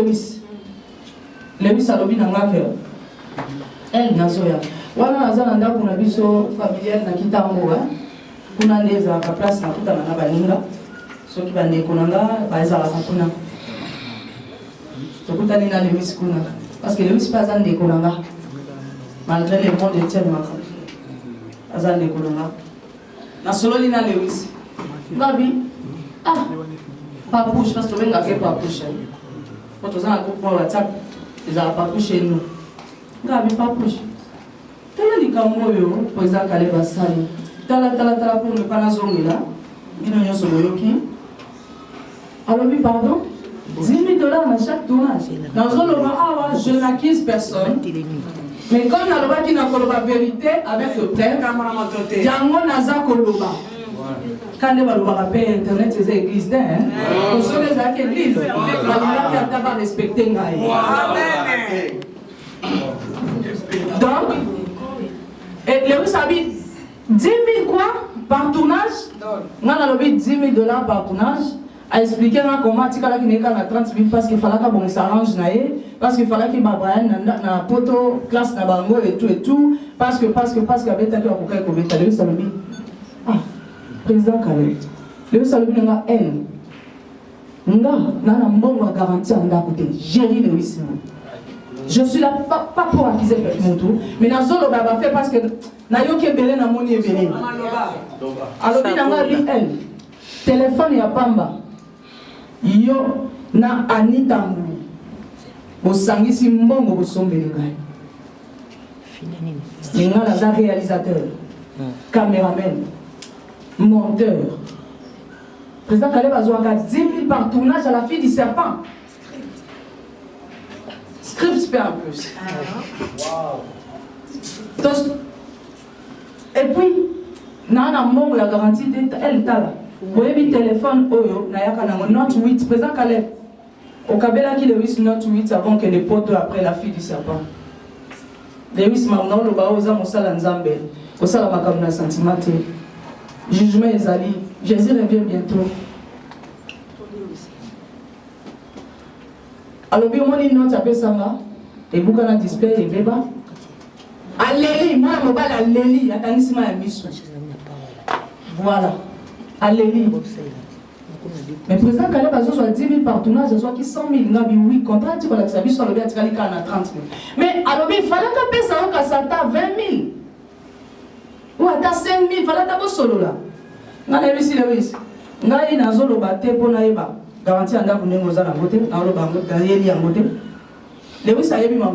Lewis alobi na ngake elle nazoya wana nazana ndako na biso familial na kitango kuna ndeza ka place na kutana na baninga soki bandeko nanga baezala kuna tokutani na Lewis kuna parce que Lewis pas un décolanga malgré les mots de tellement pas un décolanga na solo lina Lewis ngabi pas push parce que venga que pas push quand on a un groupe WhatsApp ils ont pas push nous ngabi pas push tala likambo yo poza Caleb asali tala pour ne pas nazongela bino nyoso boyoki alors oui pardon $10 000 à chaque tournage. Dans un moment, je n'accuse personne. Mais comme on a dit la vérité avec le père, Django Naza Koloba. Quand on va rappeler Internet, c'est l'église. On se les a églises. On va respecter. Donc, et Lewis habite 10 000 quoi par tournage? On a lobby $10 000 par tournage. A expliqué comment tu as dit 30 000 parce qu'il fallait qu'on s'arrange parce qu'il fallait qu'il Brian na poto classe na bango et tout parce que avec ta cœur pour qu'elle Lewis Salobi président Caleb Lewis Salobi nga elle nga na mbongo a garantie en côté Jerry Lewis je suis là pas pour accuser quelqu'un mais na zolo baba fait parce que na yo ke belé na moni e belé alors bi nga lui elle téléphone ya pamba yo na Anita Mbui bosangisi mbongo bosombeli ngai nga naza réalisateur caméraman monteur président Caleb azwaka 10 000 par tournage à la fille du serpent script en plus et puis na mbongo ya garantie elle tala boyebi téléphone oyo na yaka nango not 8 président Caleb Au Kabela qui Lewis note 8 avant que les potes après la fille du serpent. Lewis maintenant le baoza mosala nzambe. Osala makamna sentimate. Jugement ezali. Jésus revient bientôt. Alors bien on note après ça là. Et bukana display et beba. Alléluia, moi mon bal alléluia, atangisima ya miso. Voilà. Alléluia. Mais président Kaleb a soit 10 000 partenaires, je soit qui 100 000, n'a oui, contrat, tu vois que ça soit le bien, tu vas 30 000. Mais alors, il fallait que ça soit 20 000. Ou à 5 000, il fallait que solo là. N'a pas réussi le risque. N'a pas eu de bâté pour naïba. Garantie à n'a pas eu de beauté, n'a pas eu de beauté. Le risque a eu de beauté.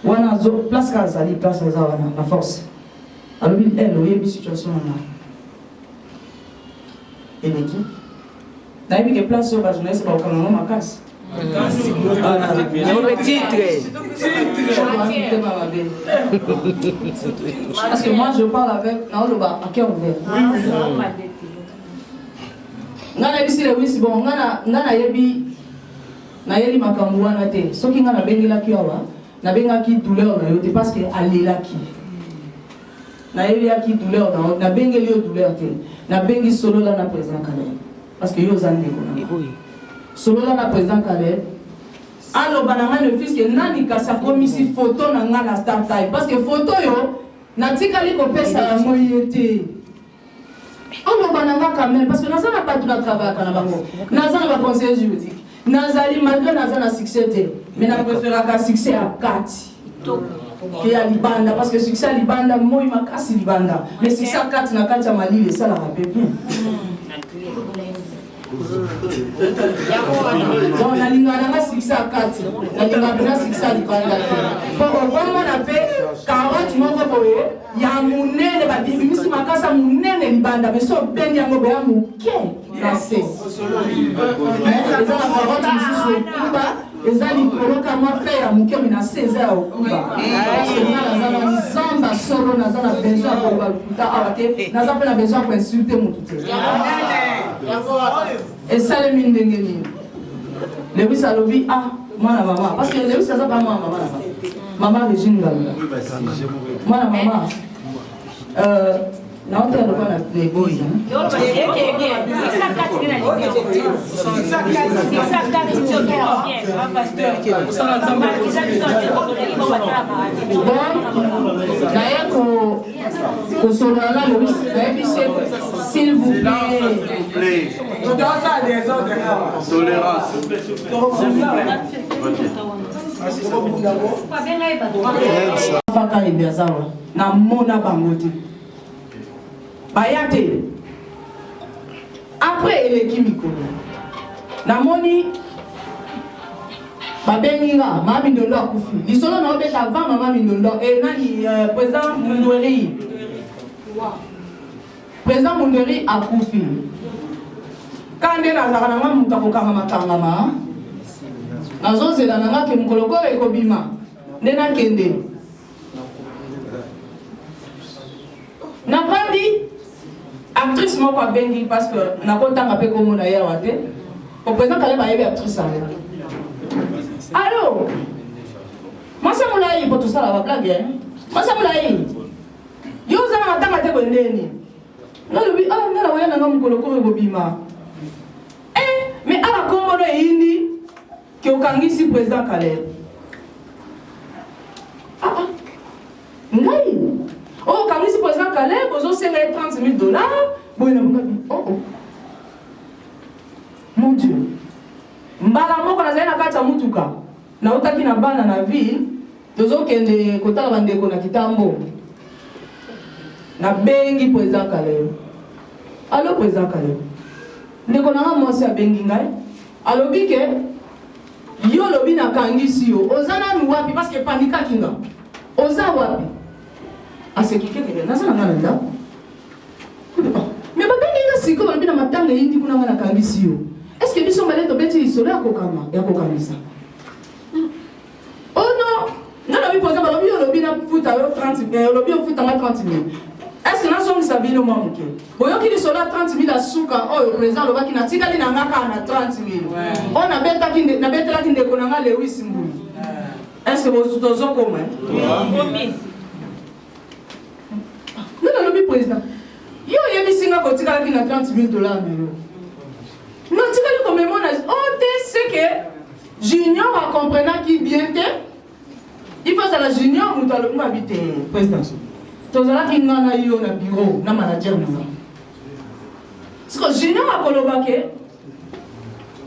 Ou à n'a place qu'à ça, place à ça, la force. Alors, il y a une situation là. Et l'équipe. N'a pas eu de place sur la jeunesse, c'est pas au Cameroun, ma casse. Parce que moi je parle avec Naoloba à cœur ouvert. Ngana bisi le wisi bon ngana yebi na yeli makambo wana te soki ngana bengela ki awa na benga ki douleur na yote parce que alela ki na yebi ya ki douleur na bengeli yo douleur te na bengi solo la na président Kaleb parce que yo zande ko solo la na président Kaleb alors bananga le fils que nani kasa komisi photo na nga na start time parce que photo yo natikali ko pesa ya moyete alors bananga quand même parce que naza na pas tout na travail kana bango naza na conseiller juridique nazali malgré naza na succès te mais na préférer ka succès à 4 qui a libanda parce que succès à libanda moi makasi libanda mais succès à 4 na 4 ya malili ça la rappelle bien. Donc, la ligne a 6 à 4. La ligne a 6 à 4. Pour on a fait 40 mois il y a mon nez de la Bible. Si ma casse a mon nez de l'Ibanda, mais sauf ben yango be amu ke na se. Les gens la parole qui sont au Cuba, les gens ils coloquent moi faire amu ke na 16 heures au Cuba. Na zamba solo na zana besoin pour baluta awate, na zana besoin pour insulter mon tout. Et ça les mine d'engagement. Le bus a lobby ah moi la maman parce que le bus ça pas moi maman Régine Galula. Moi la maman na on t'a pas les boys s'il vous plaît. Tolérance. Na mona bangote. Bayate. Après eleki mikolo. Na moni babenginga mama Mindondo akufi. Lisolo na obeta avant mama Mindondo et nani président Mundweri. Président Mundweri akufi. Kande na zaka na muta ko kanga matangama. Nazo zela na ke mukoloko ekobima. Ndena kende. Na vandi actrice moko abengi parce que na kotanga pe komo na yawa te. Au président Kaleb a yebi actrice ça. Allô? Moi ça moulayi pour tout ça la blague hein. Moi ça moulayi. Yo za matanga te bondeni. Na lobi ah na la waya na mukoloko ekobima. Mais à la Comoro indi qui au Kangisi président Kaleb. Ngai. Oh Kangisi président Kaleb, aux autres c'est $30 000. Oh. Mon Dieu. Mbala moko na zena kata mutuka. Na utaki na bana na ville, tozo kende kotala bandeko na kitambo. Na bengi président Kaleb. Allô président Kaleb. Ndeko nanga mwasi abengi ngai alobi ke yo lobi na kangisi yo ozana ni wapi parce que panika kinga oza wapi asekike ke na sana ngana mais babengi nga siko lobi na matanga yindi kuna ngana kangisi yo est-ce que biso male to beti solo ya kokamisa oh non non lobi pour exemple lobi yo lobi na futa yo 30 000 lobi yo futa ma 30 000 Est-ce que nous sommes sabino mamuke? Boyoki li sola 30 000 à souka, oh le président le qui n'a tika li nangaka na 30 000. On a bêta qui na bêta la qui ne konanga le 8 000. Est-ce que vous tozo comme hein? Non, le président. Yo yebi singa ko tika la qui na 30 000 dollars mais non tika li comme mon âge. Oh c'est que Junior a compris qui bien que il faut ça la Junior nous allons habiter président. Tozala ki ngana yo na bureau na manager na. Parce que Junior a kolobake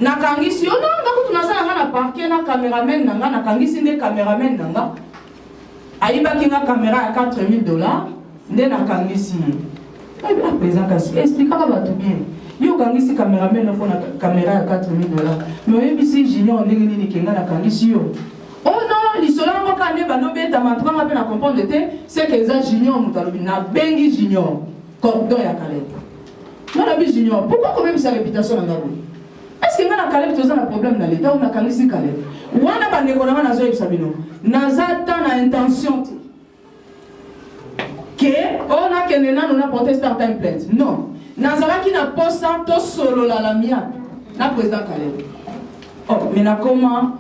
na kangisi yo non ngaku tunasala ngana parquet na cameraman na ngana kangisi nde cameraman na nga. Aiba ki nga caméra à 4 000 dollars nde na kangisi. Ah président kasi explique pas ba tout bien. Yo kangisi cameraman na pona caméra à 4 000 dollars. Mais ici Junior ndenge nini kenga na kangisi yo. Oh non, les solats vont quand même nous ta main à comprendre c'est que les juniors na bengi junior cordon ya Caleb. Non la bi junior. Pourquoi quand même sa réputation na ngabo? Est-ce que na Caleb tu as un problème dans l'état ou na kanisi Caleb? Wana ba ndeko na zo yebisabino. Nazata na intention que on a kenena nous na porter start-time plainte. Non. Nazala qui na posa to solo la mia. Na président Caleb. Oh, mais na comment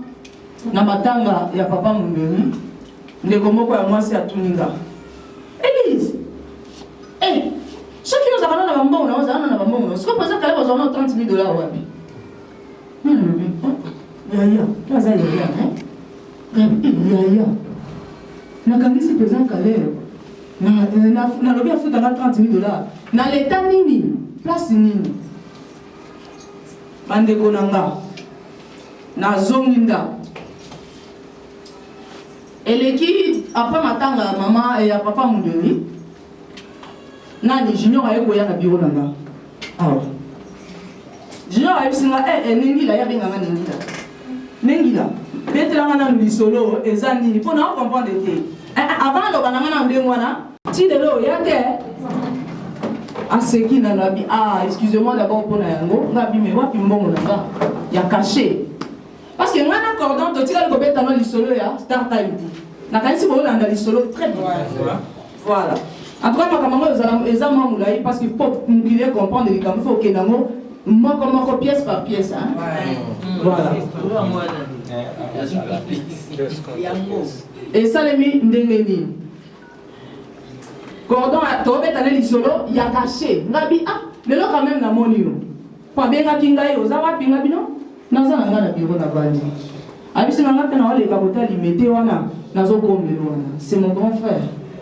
na matanga ya papa Mumberi ndeko moko ya mwasi atuninga Elise ceux qui nous avons na bambongo na bambongo ce que pesa kale bazona 30 000 dollars wapi yaya naza yaya yaya na kangisi pesa kale na lobi afuta na 30 000 dollars na l'état nini place nini bandeko nanga na zonginda eleki après matanga maman et papa Munderi nani Junior aye koya na bureau nanga awa Junior aye singa nengi la ya benga nengi la betela ngana lisolo eza nini pona comprendre te avant lo bana ngana ndengo wana ti de lo ya te aseki na nabi excusez-moi d'abord pona yango ngabi me wapi mbongo nanga ya caché. Parce que ngana cordon to tira ko beta no lisolo ya start time. Na kanisi bo landa lisolo très bien. Voilà. En tout cas makamamo ezama mulai parce que pour ngile comprendre les camps faut que nango moko pièce par pièce hein. Voilà. Et ça les mi ndengeni. Cordon to beta no lisolo ya caché. Ngabi lelo quand même na moni yo. Pa benga kinga yo za wapi ngabino? Naza nanga na bureau na bandi. Abisi nanga pe na wale ka kota limité wana nazo komelo wana. C'est mon grand frère.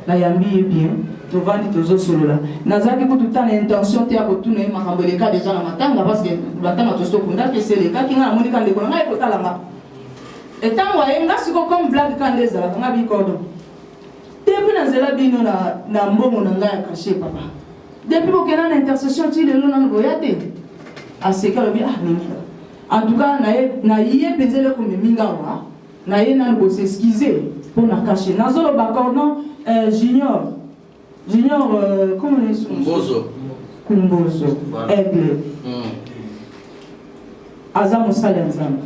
Na yambi bien. To vandi tozo solo la. Naza ki ko tout na intention te ya ko tuna makambo le ka déjà na matanga parce que batanga to sto kunda ke c'est le ka kinga na moni ka ndeko na ko tala nga. Et tant wa yenga siko comme blague ka ndeza nga bi cordon. Depuis na zela bino na mbongo na nga ya caché papa. Depuis ko kena na intercession ti le lo na ngoyate. Aseka lo bi nini. En tout cas, na yé pesé le comme mingawa, na yé na go s'excuser pour na cacher. Na zolo bakordon Junior, comment on est Kumbozo, Aigle. Azam Salanzam.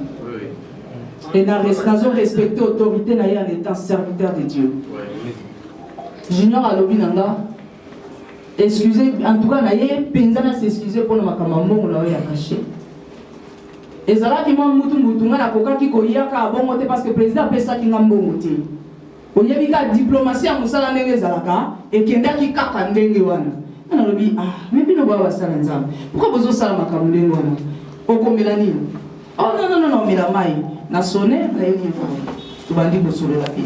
Et na respecter autorité na yé en étant serviteur de Dieu. Junior a lobi nanga. Excusez, en tout cas, na yé penzana s'excuser pour na makamambo na yé cacher. Et ça là qui m'a moutou na koka ki ko yaka bongo te parce que président pesa ki ngambongo te. O yebi ka diplomatie a musala ndenge zalaka et kenda ki kaka ndenge wana. Na lobi mais bino ba wasala nzambe. Pourquoi bozo sala makambo ndenge wana? Okomela nini? Oh non mila mai na sonné na yeni fa. To bandi ko solo la bi.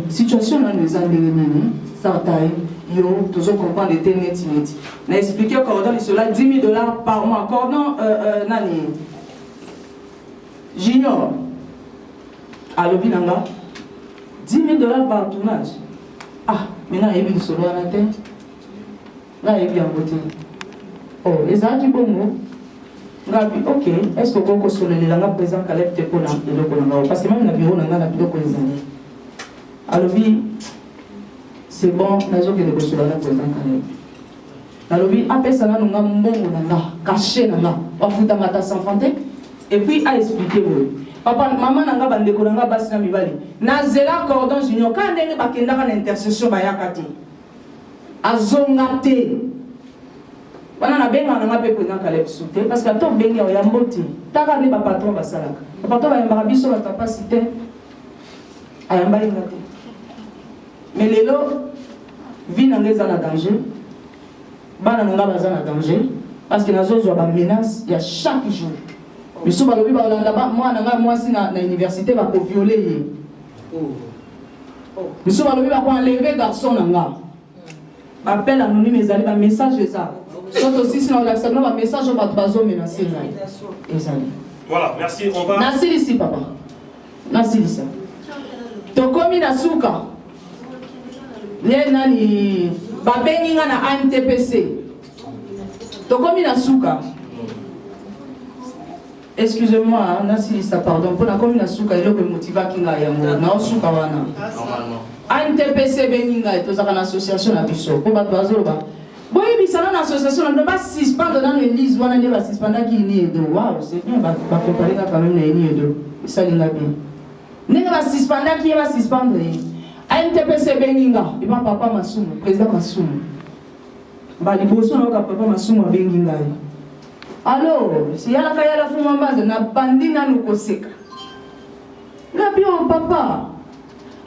Situation na nous ndenge nini? Ça taille yo toujours comprendre les net. Na expliquer cordon cela 10 000 $ par mois. Cordon nani Junior, à l'obinanga, 10 000 $ par tournage. Maintenant, il y a une solo à la tête. Là, il y a un côté. Oh, les gens qui bon mot. Ok, est-ce que vous avez les langues présentes à l'être pour la parce que même la bureau n'a pas de quoi les années. Alors, c'est bon, nous avons que les choses à la présente à l'être. Alors, après ça, nous avons un bon caché, nous avons un matin sans frontière. Et puis à expliquer moi papa maman nanga bandeko nanga basi na mibali na zela cordon Junior quand ndenge bakenda na intercession ba yakati azongate. Wana na benga na ngape président Caleb Souté parce que to benga ya mboti. Taka ne ba patron basalaka. Ba patron ba yamba biso ba capacité ayamba ngate. Mais lelo vie na ngeza na danger. Bana nga baza na danger parce que nazo zo ba menace ya chaque jour. Biso ba lobi ba olanda ba moi na nga mwasi na université ba ko violer ye. Biso ba lobi ba ko enlever garçon na nga. Appel anonyme ezali ba message ça. Soit aussi si on accepte ba message ba bazo menacer là. Ezali. Voilà, merci, on va. Merci ici papa. Merci ici. Tokomi na suka. Le nani babengi nga na ANTPC. Tokomi na suka. Excusez-moi, merci ça pardon. Pour la komi na suka elo ke motiva kinga ya mo na suka wana. Normalement. ANTPC bengi nga tozaka na association na biso. Pour ba bazo ba. Boye bisana na association na ba suspendre dans l'église wana ne ba suspendre ki ni edo. Waouh, c'est bien ba comparer quand même na ni edo. Ça linga bien. Ne ba suspendre ki ba suspendre. ANTPC benginga, et papa Masumu, président Masumu. Ba liboso na papa Masumu benginga. Alors, si yala kaya la fuma mbaze na bandina nukoseka. Ngapi o papa.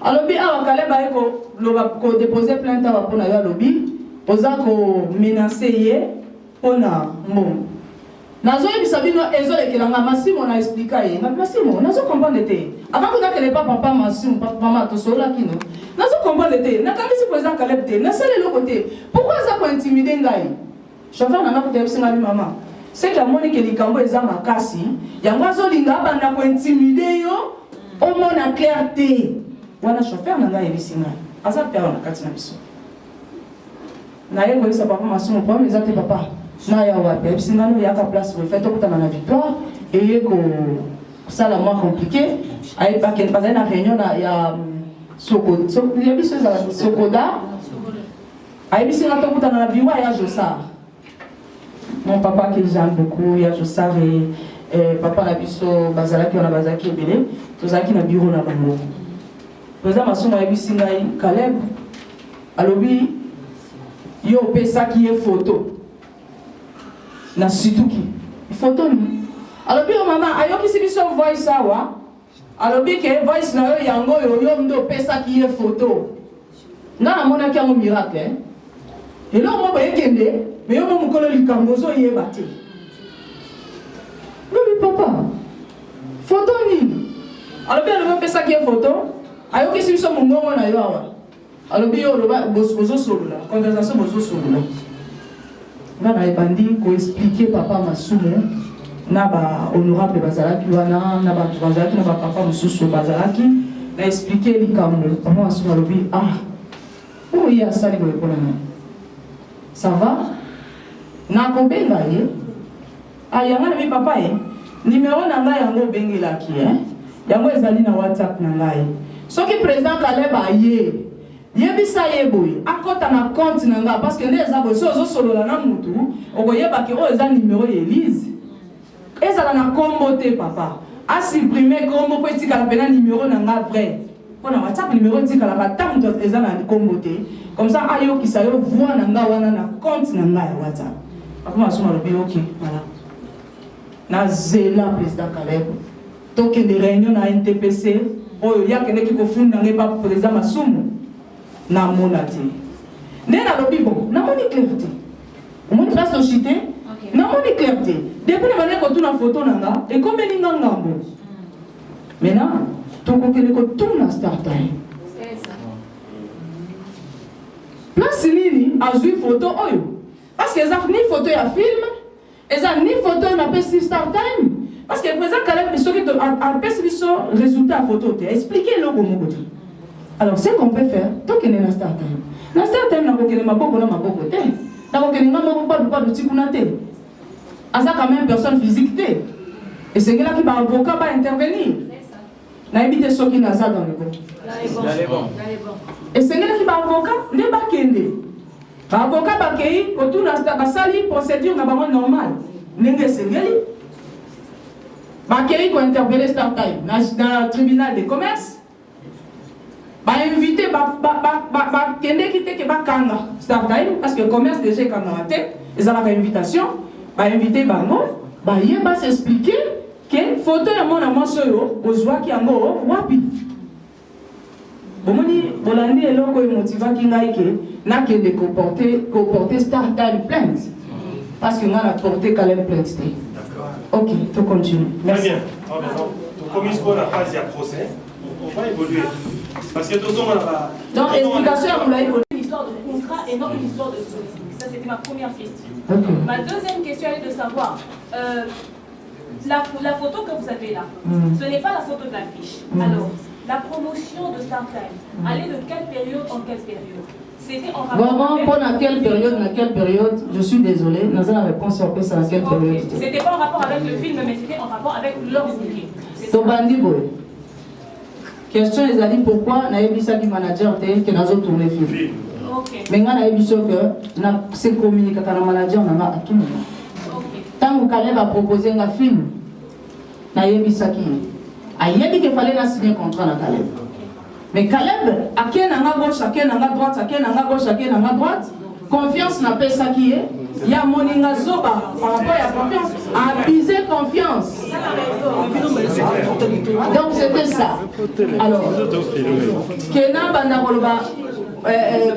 Alors bi awa kale ba eko loba ko déposer plainte awa pona ya lobi, oza ko menacer ye pona mbongo. Nazo yebisa bino ezo lekelanga Masimo na expliquer ye. Na Masimo, nazo comprendre te. Avant que nakele pas papa Masimo, papa mama to sola kino. Nazo comprendre te. Na kamisi président Caleb te. Na sele le côté. Pourquoi ça ko intimider ngai? Chauffeur na ko te singa bi mama. C'est que moni ke likambo eza makasi. Yango zo linga banda ko intimider yo. O mona clarté. Wana chauffeur na ngai bisinga. Asa père na kati na biso. Na ye ko isa papa Masimo, papa ezate papa. Na ya wapi ebisingano ya ka place refait to kutana na victoire et ko ça la moins compliqué ay pas qu'elle pas na réunion ya Sokoda ya biso za Sokoda ay bisinga to kutana na biwa ya Josa mon papa que j'aime beaucoup ya Josa et papa na biso bazalaki na bazaki ebele tozaki na bureau na bango président Masumu ya bisinga Caleb alobi yo pesa qui est photo na situki photo ni alobi o mama ayoki sibiso voice awa alobi ke voice na yo yango yo ndo pesa ki ye photo na mona ki yango miracle elo mo ba yekende me yo mo mukolo likambo zo ye bate lobi papa photo ni alobi alobi pesa ki ye photo ayoki sibiso mungongo na yo awa alobi yo loba bozo solula condensation bozo solula. Nana ebandi ko expliquer papa Masumu na ba honorable bazalaki wana na ba bazalaki na ba papa mususu bazalaki na expliquer likambo papa Masumu alobi ah oh ya sali ko epona na ça va na ko benga ye ayanga na mi papa ye numéro na ngai yango bengelaki yango ezali na WhatsApp na ngai soki président Caleb aye yebisa yeboy akota na compte nanga parce que ndeza bo sozo solola na mutu okoyeba ke o eza numéro ya Elise ezala na kombo te papa a supprimer kombo po etika la numéro nanga vrai pona WhatsApp numéro etika la batam eza na kombo te comme ça ayo ki sa yo voix nanga wana na compte nanga ya WhatsApp papa Masumu lobi OK voilà na zela président Caleb toke de réunion na NTPC oyo yakene ki kofunda ngeba président Masumu na monate nena lobi bon na moni clarté on montre la société na moni clarté depuis na bane ko tuna photo nanga e comme ni ngambo maintenant to ko kele ko tuna start time place nini azui photo oyo parce que ça ni photo ya film eza ni photo na pesi start time parce que président Caleb biso ki a pesi biso résultat photo te expliquer le gomo côté. Alors, ce qu'on peut faire, tant qu'il y a un start time. Un start time, n'a pas qu'il y ait ma boko, n'a pas qu'il y ait pas de tikunate. À ça, quand même, personne physique. Et c'est là qui va avocat va intervenir. N'a évité ceux qui n'a ça dans le bon. Et c'est là qui va avocat, n'est pas qu'il y ait. Avocat va qu'il quand tout n'a sali procédure n'a pas normal. N'est pas c'est là. Va qu'il y ait intervenir start time dans le tribunal de commerce. Ba invité kende kite ke bakanga Star Time parce que commerce déjà kanga te ezalaka invitation ba inviter bango ba yeba s'expliquer que photo ya mona mwasi oyo ozwaki yango wapi bomoni bolandi eloko emotivaki ngai ke nakende koporter Star Time plainte parce que nga na porté Caleb plainte te. Ok, tu continues. Merci. Très bien. Comme il se pose la phase, il y a procès, on va évoluer. Parce que tout on va. Donc, explication, on l'a évolué. Une histoire de contrat et non une histoire de politique. Ça, c'était ma première question. Okay. Ma deuxième question est de savoir la photo que vous avez là, ce n'est pas la photo de l'affiche. Alors, la promotion de Star Time, allait de quelle période en quelle période? C'était en rapport vraiment, avec... pour quelle période, je suis désolée, nous avons la réponse sur ça, à quelle période. C'était pas en rapport avec le film, mais c'était en rapport avec leur bouquet. Tobandi boy. Question les amis, pourquoi Naïbisa du manager qui n'a pas tourné le film. Mais quand Naïbisa que n'a pas communiqué avec le manager, on a tout le monde. Tant que Caleb a proposé un film, Naïbisa qui a dit qu'il fallait signer un contrat avec Caleb. Mais Caleb, à qui n'a pas gauche, à qui n'a pas droite, à qui n'a pas gauche, à qui n'a pas droite, confiance n'a pas ça qui est. Il y a Moninga Zoba par rapport à la confiance, abuser confiance. Donc c'était ça. Alors, Kena Bandakoloba,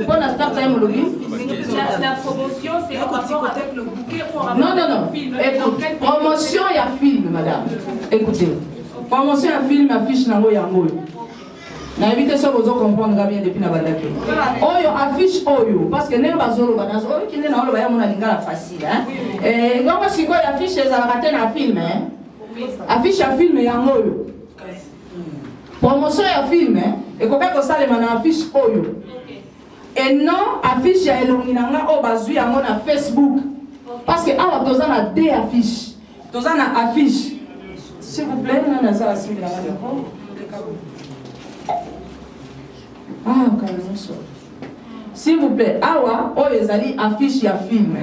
pour la Star Time Lobby. La promotion, c'est en rapport avec le bouquet ou en rapport Non, avec le film. Écoute, promotion, il y a film, madame. Écoutez, promotion, il y a film, affiche Nango Yango. Na évité ça vous comprendre bien depuis na bandaki. Oyo affiche oyo parce que ne bazolo banazo oyo kinde na olo ba ya mona lingala facile hein. Ngoma siko ya affiche za raté na film hein. Affiche ya film yango oyo. Promotion ya film hein et koka ko salema na affiche oyo. Et non affiche ya elonginanga o bazui yango na Facebook. Parce que awa toza na deux affiches. Toza na affiche. S'il vous plaît, na za asimi la radio. Ah, s'il vous plaît, awa, oh, ils allaient affiche ya film.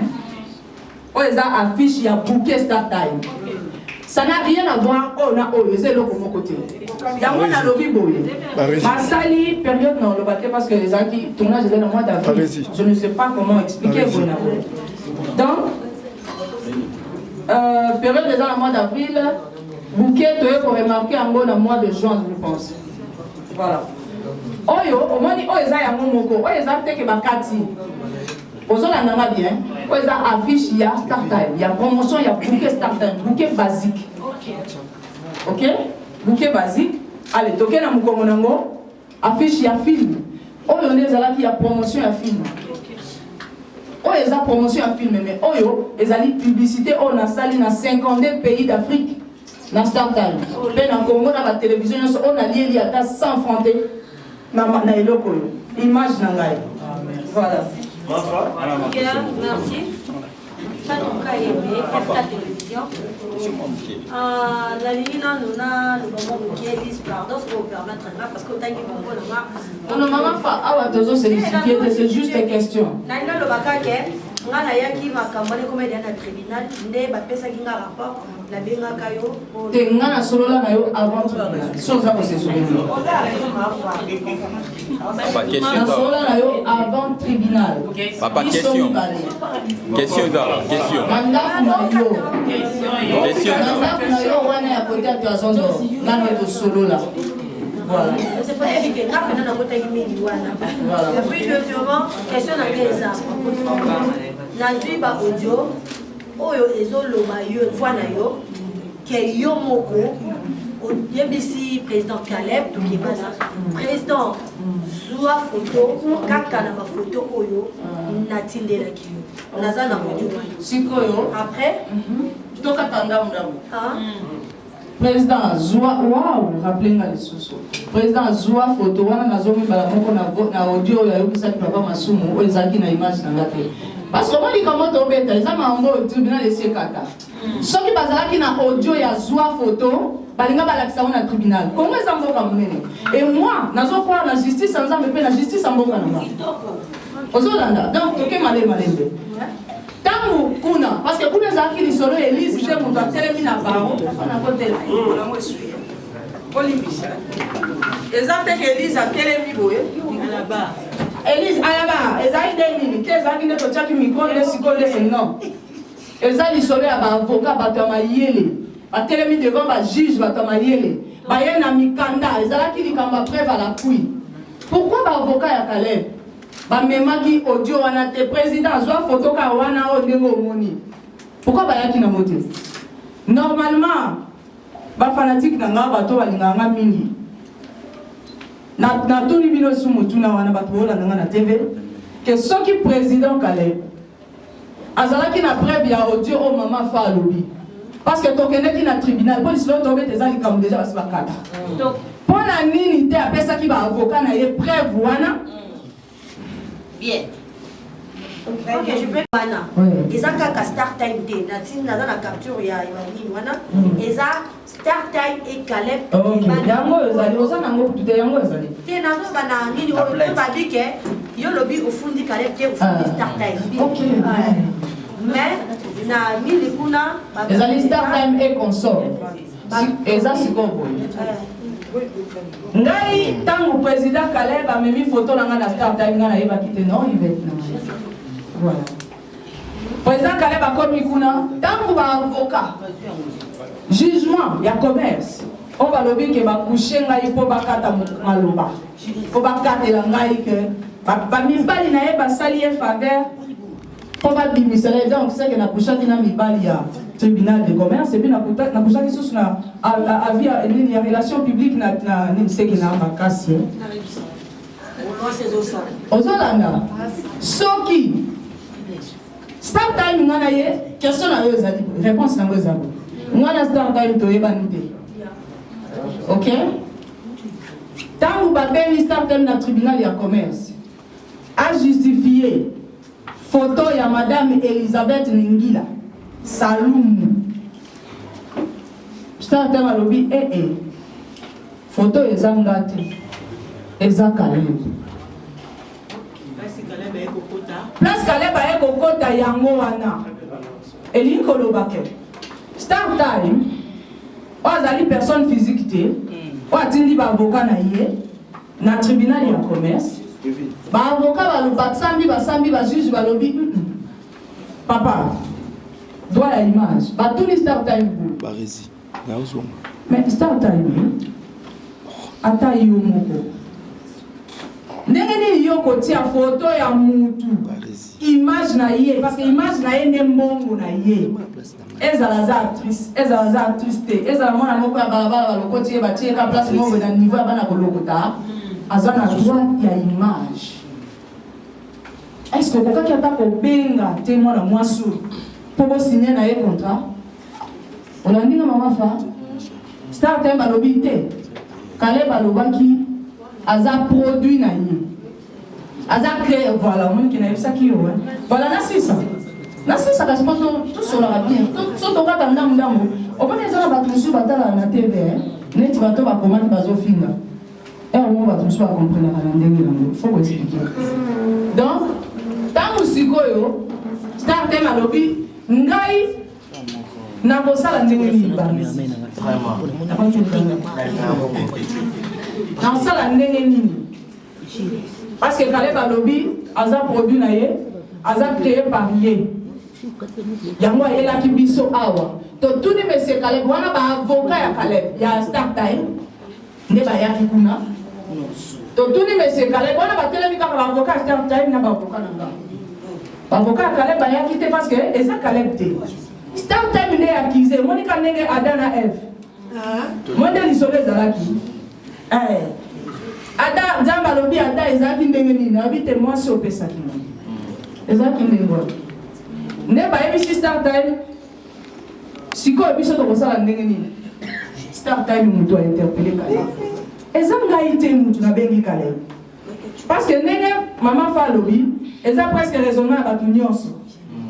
Oh, ils allaient affiche ya bouquet Star Time. Ça n'a rien à voir, oh, na, oh, ils allaient l'autre côté. Il y a moins de lobby boy. Ma sali, période, non, le bateau, parce que les acquis, tournage, c'est le mois d'avril. Je ne sais pas comment expliquer. Donc, période, c'est dans le mois d'avril. Bouquet, tu peux remarquer en gros, dans le mois de juin, je pense. Voilà. Oyo, au moins, oyo za yango moko, oyo za teke bakati. Ozola nanga bien, oyo za affiche ya Star Time, ya promotion ya bouquet Star Time, bouquet basique. OK? Bouquet basique. Allez, toke na mukongo nango, affiche ya film. Oyo nezala ki ya promotion ya film. Oyo za promotion ya film, mais oyo ezali publicité on a sali na 52 pays d'Afrique. Na Star Time. Ben en Congo na la télévision on a lié ata 100 francs. Na eloko image na ngai. Voilà. Bien, merci. Ça nous a aimé la télévision. La ligne nous a le moment qui est lisse pardon pour permettre là parce que t'as dit bon là. Non maman fa awa tozo c'est juste une question. Na ina lo bakake ngana yaki makambone comme dans le tribunal nde ba pesa kinga rapport la benga kayo te ngana solola na yo avant chose ça c'est souvenir. Na solola na yo avant tribunal. Papa question. Question là, question. Mandat na yo. Mandat na yo wana ya côté à Toazondo. Ngana to solola. Voilà. C'est pas évident. Là, maintenant, on a voté Mini Wana. Et puis, deuxièmement, question dans les arbres. Nazui ba audio, oyo ezolo ba yo fwana yo, ke yo moko, yebisi président Caleb, tout qui est basa, président Zoua photo, kaka na ba photo oyo, natinde la kiyo. Naza na audio. Sikoyo. Après, toka tanga mdamu. Président Zoua, waouh, rappelez-moi les sous-sous. Président Zoua photo, wana nazomi bala moko na audio ya yoki saki papa masumu, oyezaki na image na ngate. Parce que moi, je suis en train de tribunal de Sekata. Ceux qui sont na audio ya Zoua photo, balinga balakisa na tribunal. Comment est-ce que et moi, je suis en la justice sans me la justice en boka na. Ozolanda. Donc, toke malé malé. Tangu kuna parce que kuna zaki ni solo Elise je mon doit télé na baro, on a côté là. On mo essuyer. Olimbisa. Exacte que Elise a télé mi boye. Elise ayaba ezali deni te ezali ne totiaki micro le sikole c'est non ezali solo ya ba avocat bato ya mayele batelemi devant ba juge bato ya mayele baye na mikanda ezalaki likambo preuve à l'appui. Pourquoi ba avocat ya Caleb bamemaki audio wana te président azwa photo ka wana o ndenge omoni? Pourquoi bayaki na moto? Normalement ba fanatique na nga bato balinganga mingi na tuni bino sumutu na wana bato bolanda na TV que soki président Caleb azalaki na preuve ya audio o mama fa alobi parce que tokendeki na tribunal police lo tobe teza likambo déjà basi bakata donc pona nini te apesaki ba avocat na ye preuve wana bien. Ok, je peux wana. Eza kaka start time day. Naza na capture ya Imani wana. Eza start time et Caleb. Ok. Yango ezali oza nango tout yango ezali. Te nazo bana nini o ba dike yo lobi ofundi Caleb te ofundi start time. Ok. Mais na mili kuna ezali start time et consort. Eza sikobo. Ngai tango président Caleb a mis photo na start time na yeba kite non il va être voilà. Président Caleb a commis kuna tango ba avocat jugement ya commerce on va lobi ke ba coucher ngai po bakata maloba po bakata la ngai ke ba mibali na yeba sali e faveur po ba bimisala donc c'est que na coucher na mibali ya tribunal de commerce et puis na coucher ki sous na avia une relation publique na ni c'est que na makasi ozolanda soki start time ngana ye question na yo ezali réponse nango ezali ngana start time to yebani te ok tango babeli start time na tribunal ya commerce a justifié photo ya madame Elisabeth Ningila Salumu start time alobi photo ezanga te eza Caleb place Caleb aye kokota yango wana elingi koloba ke start time oyo azali personne physique te oyo atindi baavocat na ye na tribunal ya commerce baavocat baloba basambi bajuge balobi papa droit ya image batuni start time mais start time ata yo moko ndenge nini yo kotia photo ya mutu image na ye parce que image na ye nde mbongo na ye ezala za actrice te ezala mwana moko ya balabala balokoti ye batie ka place moko na niveau ya bana kolokota aza na droit ya image. Est-ce que kokaki ata kobenga te mwana mwasi mpo bosinye na ye contrat olandinga mama fa star time balobi te Caleb balobaki aza produit na ye aza créé voilà on qui n'a ça qui voilà na sisa kasi tout sur la bien tout to kata ndamu on peut dire ba tout sur batala na TV net bato ba commande bazo finga et on va tout sur comprendre la ndenge nango faut vous expliquer donc tango sikoyo start time alobi ngai na bosala ndenge ni bamisi dans ça la ndenge nini parce que Caleb alobi aza produit na ye aza créé par ye yango ayelaki biso awa to tuni monsieur Caleb wana ba avocat ya Caleb ya start time nde bayaki kuna to tuni monsieur Caleb wana batelemi kaka ba avocat start time na ba avocat na nga ba avocat Caleb bayaki te parce que eza Caleb te start time nde accusé monika ndenge Adana Eve monde lisolo ezalaki ata nzambe alobi ata ezalaki ndenge nini abi te mwasi opesaki ezalaki ndenge wana nde bayebisi start time sikoyo biso tokosala ndenge nini start time moto ainterpele Caleb eza ngai te moto nabengi Caleb parce que ndenge mama fa alobi eza presque raisonnement ya bato nyonso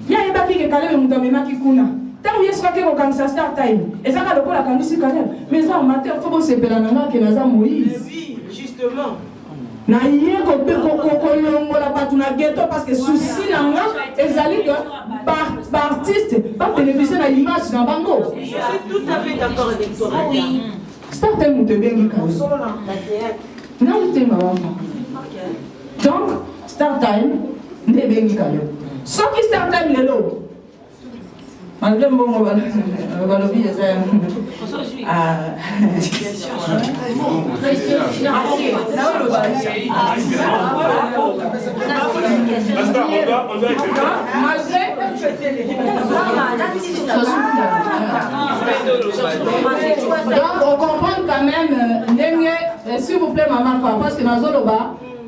ye ayebaki ke Caleb moto amemaki kuna ntango ye soki kokangisa start time ezaka lokola akangisi Caleb mais eza amateur fo bosepela na nga ke naza Moïse justement na ye kolongola bato na ghetto parce que souci na nga ezali que par artiste ba bénéficier na image na bango. Je suis tout à fait d'accord avec toi. Oui. Start time moto ebengi Caleb na ute mama Donc, Star Time, n'est bien qui calme. Sauf que Star Time, il est là. Malgré mon mot, on va le dire. Ah, donc on comprend quand même, s'il vous plaît maman, parce que dans Zoloba,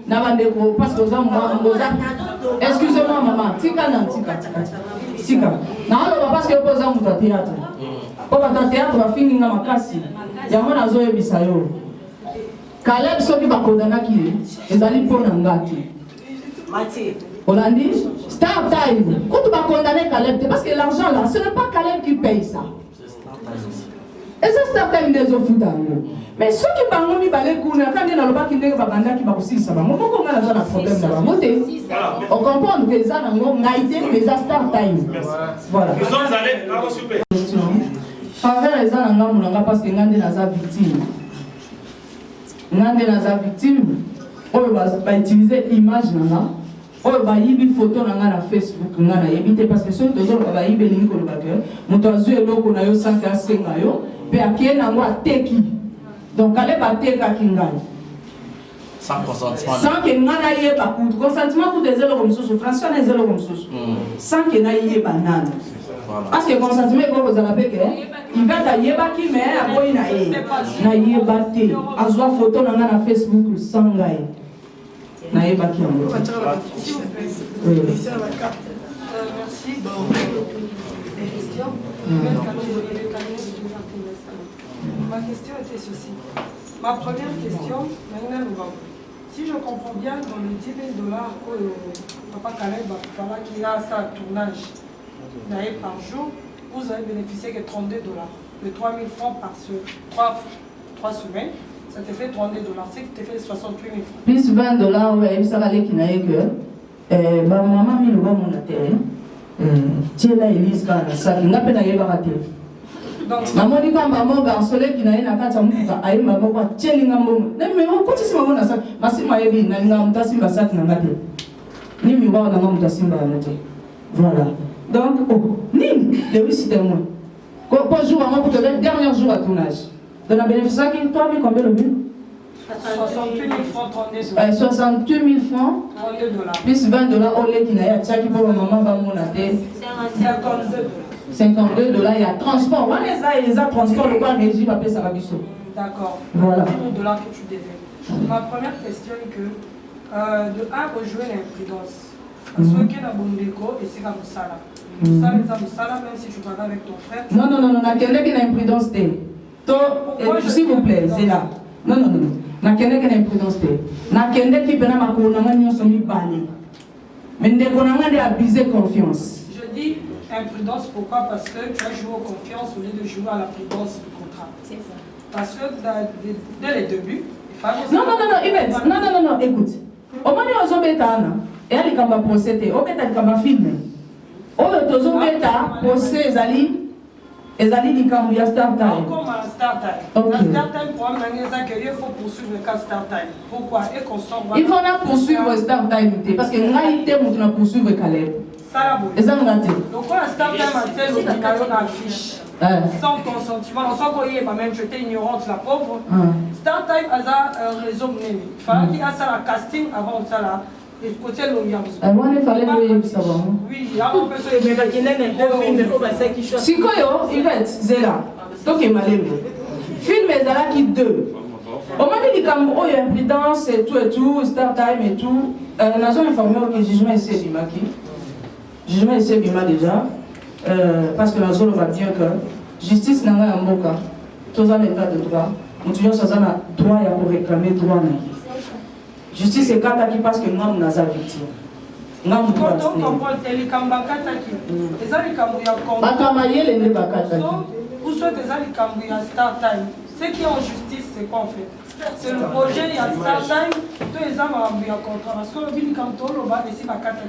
parce que excusez-moi maman, tika. Parce que vous avez un théâtre. Pour votre théâtre, va finir dans ma casse. Il y a un zoé bisayo. Caleb soki va condamner qui est. Les alliés pour n'engati. On a dit, Star Time. Quand tu vas condamner Caleb, parce que l'argent là, ce n'est pas Caleb qui paye ça. Et ça, Star Time des autres foutango. Mais ceux qui parlent de balai quand ils n'ont pas qui va banda qui va aussi ça va. Moi, on a un problème là. On comprend que ça n'a pas été mais ça Star Time. Voilà. Nous sommes allés à super. Faveur les gens n'ont parce que ngande na za victime. Ngande na za victime. On va utiliser image nana. On va yibi photo nana na Facebook nana éviter parce que ceux toujours va yibi link ko baker. Moto azu eloko na yo sanka senga yo. Pe akie na ngo ateki. Donc, allez battre Kakingan. Sans consentement. Sans que n'ana yé pas coup. Consentement pour des élèves comme ça, François des élèves comme ça. Sans que n'aille yé banane. Parce que consentement est comme vous avez il va tailler pas qui mais après na yé batté. Azwa photo na Facebook sans gaï. Na yé pas qui en gros. Merci. Ma question était ceci. Ma première question, si je comprends bien, dans les 10 000 $, Papa Caleb Bafala qui a ça tournage par jour, vous avez bénéficié que 32 $. De 3 000 francs par 3 semaines, ça te fait 32 $. C'est que tu fais 68 000 francs. Plus 20 $, ouais, ça va aller qui n'a que maman mi le va mon atterre. Tu es là, Elise, quand ça, qui n'a pas raté. Maman dit quand maman va en soleil qui n'a pas de temps, aïe maman va tirer l'ingambo. Mais on continue ce moment là ça. Ma si ma yebi n'a l'ingam tassi va ça qui n'a pas de. Ni mi va dans l'ingam tassi va noter. Voilà. Donc oh ni le oui c'était moi. Pour jour maman pour te le dernier jour à tournage. De la bénéficiaire qui toi mais combien le but? 68 000 francs 32 $. 68 000 francs. 32 $. Plus 20 $ au lait qui n'a pas de qui pour maman va mon atterre. 52 $. 52 $, il y a transport. Les transport, le quoi régime va payer ça va biso. D'accord. Voilà. 10 000 $ que tu devais. Ma première question est que de 1 rejouer l'imprudence. Parce que na bondeko et c'est comme ça là. Ça même si tu travailles avec ton frère. Non, n'a qu'elle qui n'a imprudence s'il vous plaît, c'est là. Non. N'a qu'elle qui n'a imprudence n'a qu'elle qui peut ma couronne sur lui balai. Mais ne connaît pas abuser confiance. Je dis imprudence, pourquoi? Parce que tu as joué aux confiance au lieu de jouer à la prudence du contrat. C'est ça. Parce que dès les débuts, il fallait... Non, Yvette, non, écoute. Au moment où on est et elle est procédé, on est comme film. On est procès, les alliés du Cambouya Star Time. Comme à Star Time. La Star Time, pour amener ça, il faut poursuivre le cas Star Time. Pourquoi? Et qu'on sort. Il faut poursuivre Star Time, parce que nous avons poursuivre Caleb. Et ça nous a dit. Donc, quand la Star Time a fait l'opinion affiche, sans consentement, on sent qu'il y a même j'étais ignorante, la pauvre. Star Time a un réseau mené. Il fallait qu'il y ait ça la casting avant ça là. Et côté l'audience. Il fallait le savoir. Oui, là on peut se dire. Si quoi yo, Yvette, Zéla. Donc il m'a aimé. Film Zéla qui 2. Au moment où il y a une imprudence et tout, Star Time et tout, nous avons informé que le jugement est Bima qui. Jugement est Bima déjà. Parce que nous avons dit que justice n'a pas un bon cas. Tous les états de droit. Nous avons droit pour réclamer droit. Justice est quand qui passe que nous avons victime. Nous avons quand on comprend les Kambakata qui. Les Alikambouya ou soit des Alikambouya Star Time. Ceux qui ont justice, c'est quoi en fait? C'est le projet, il y a Star Time, tous les hommes ont un contrat. Parce que le Bill Kanto, le bas, et c'est ma carte.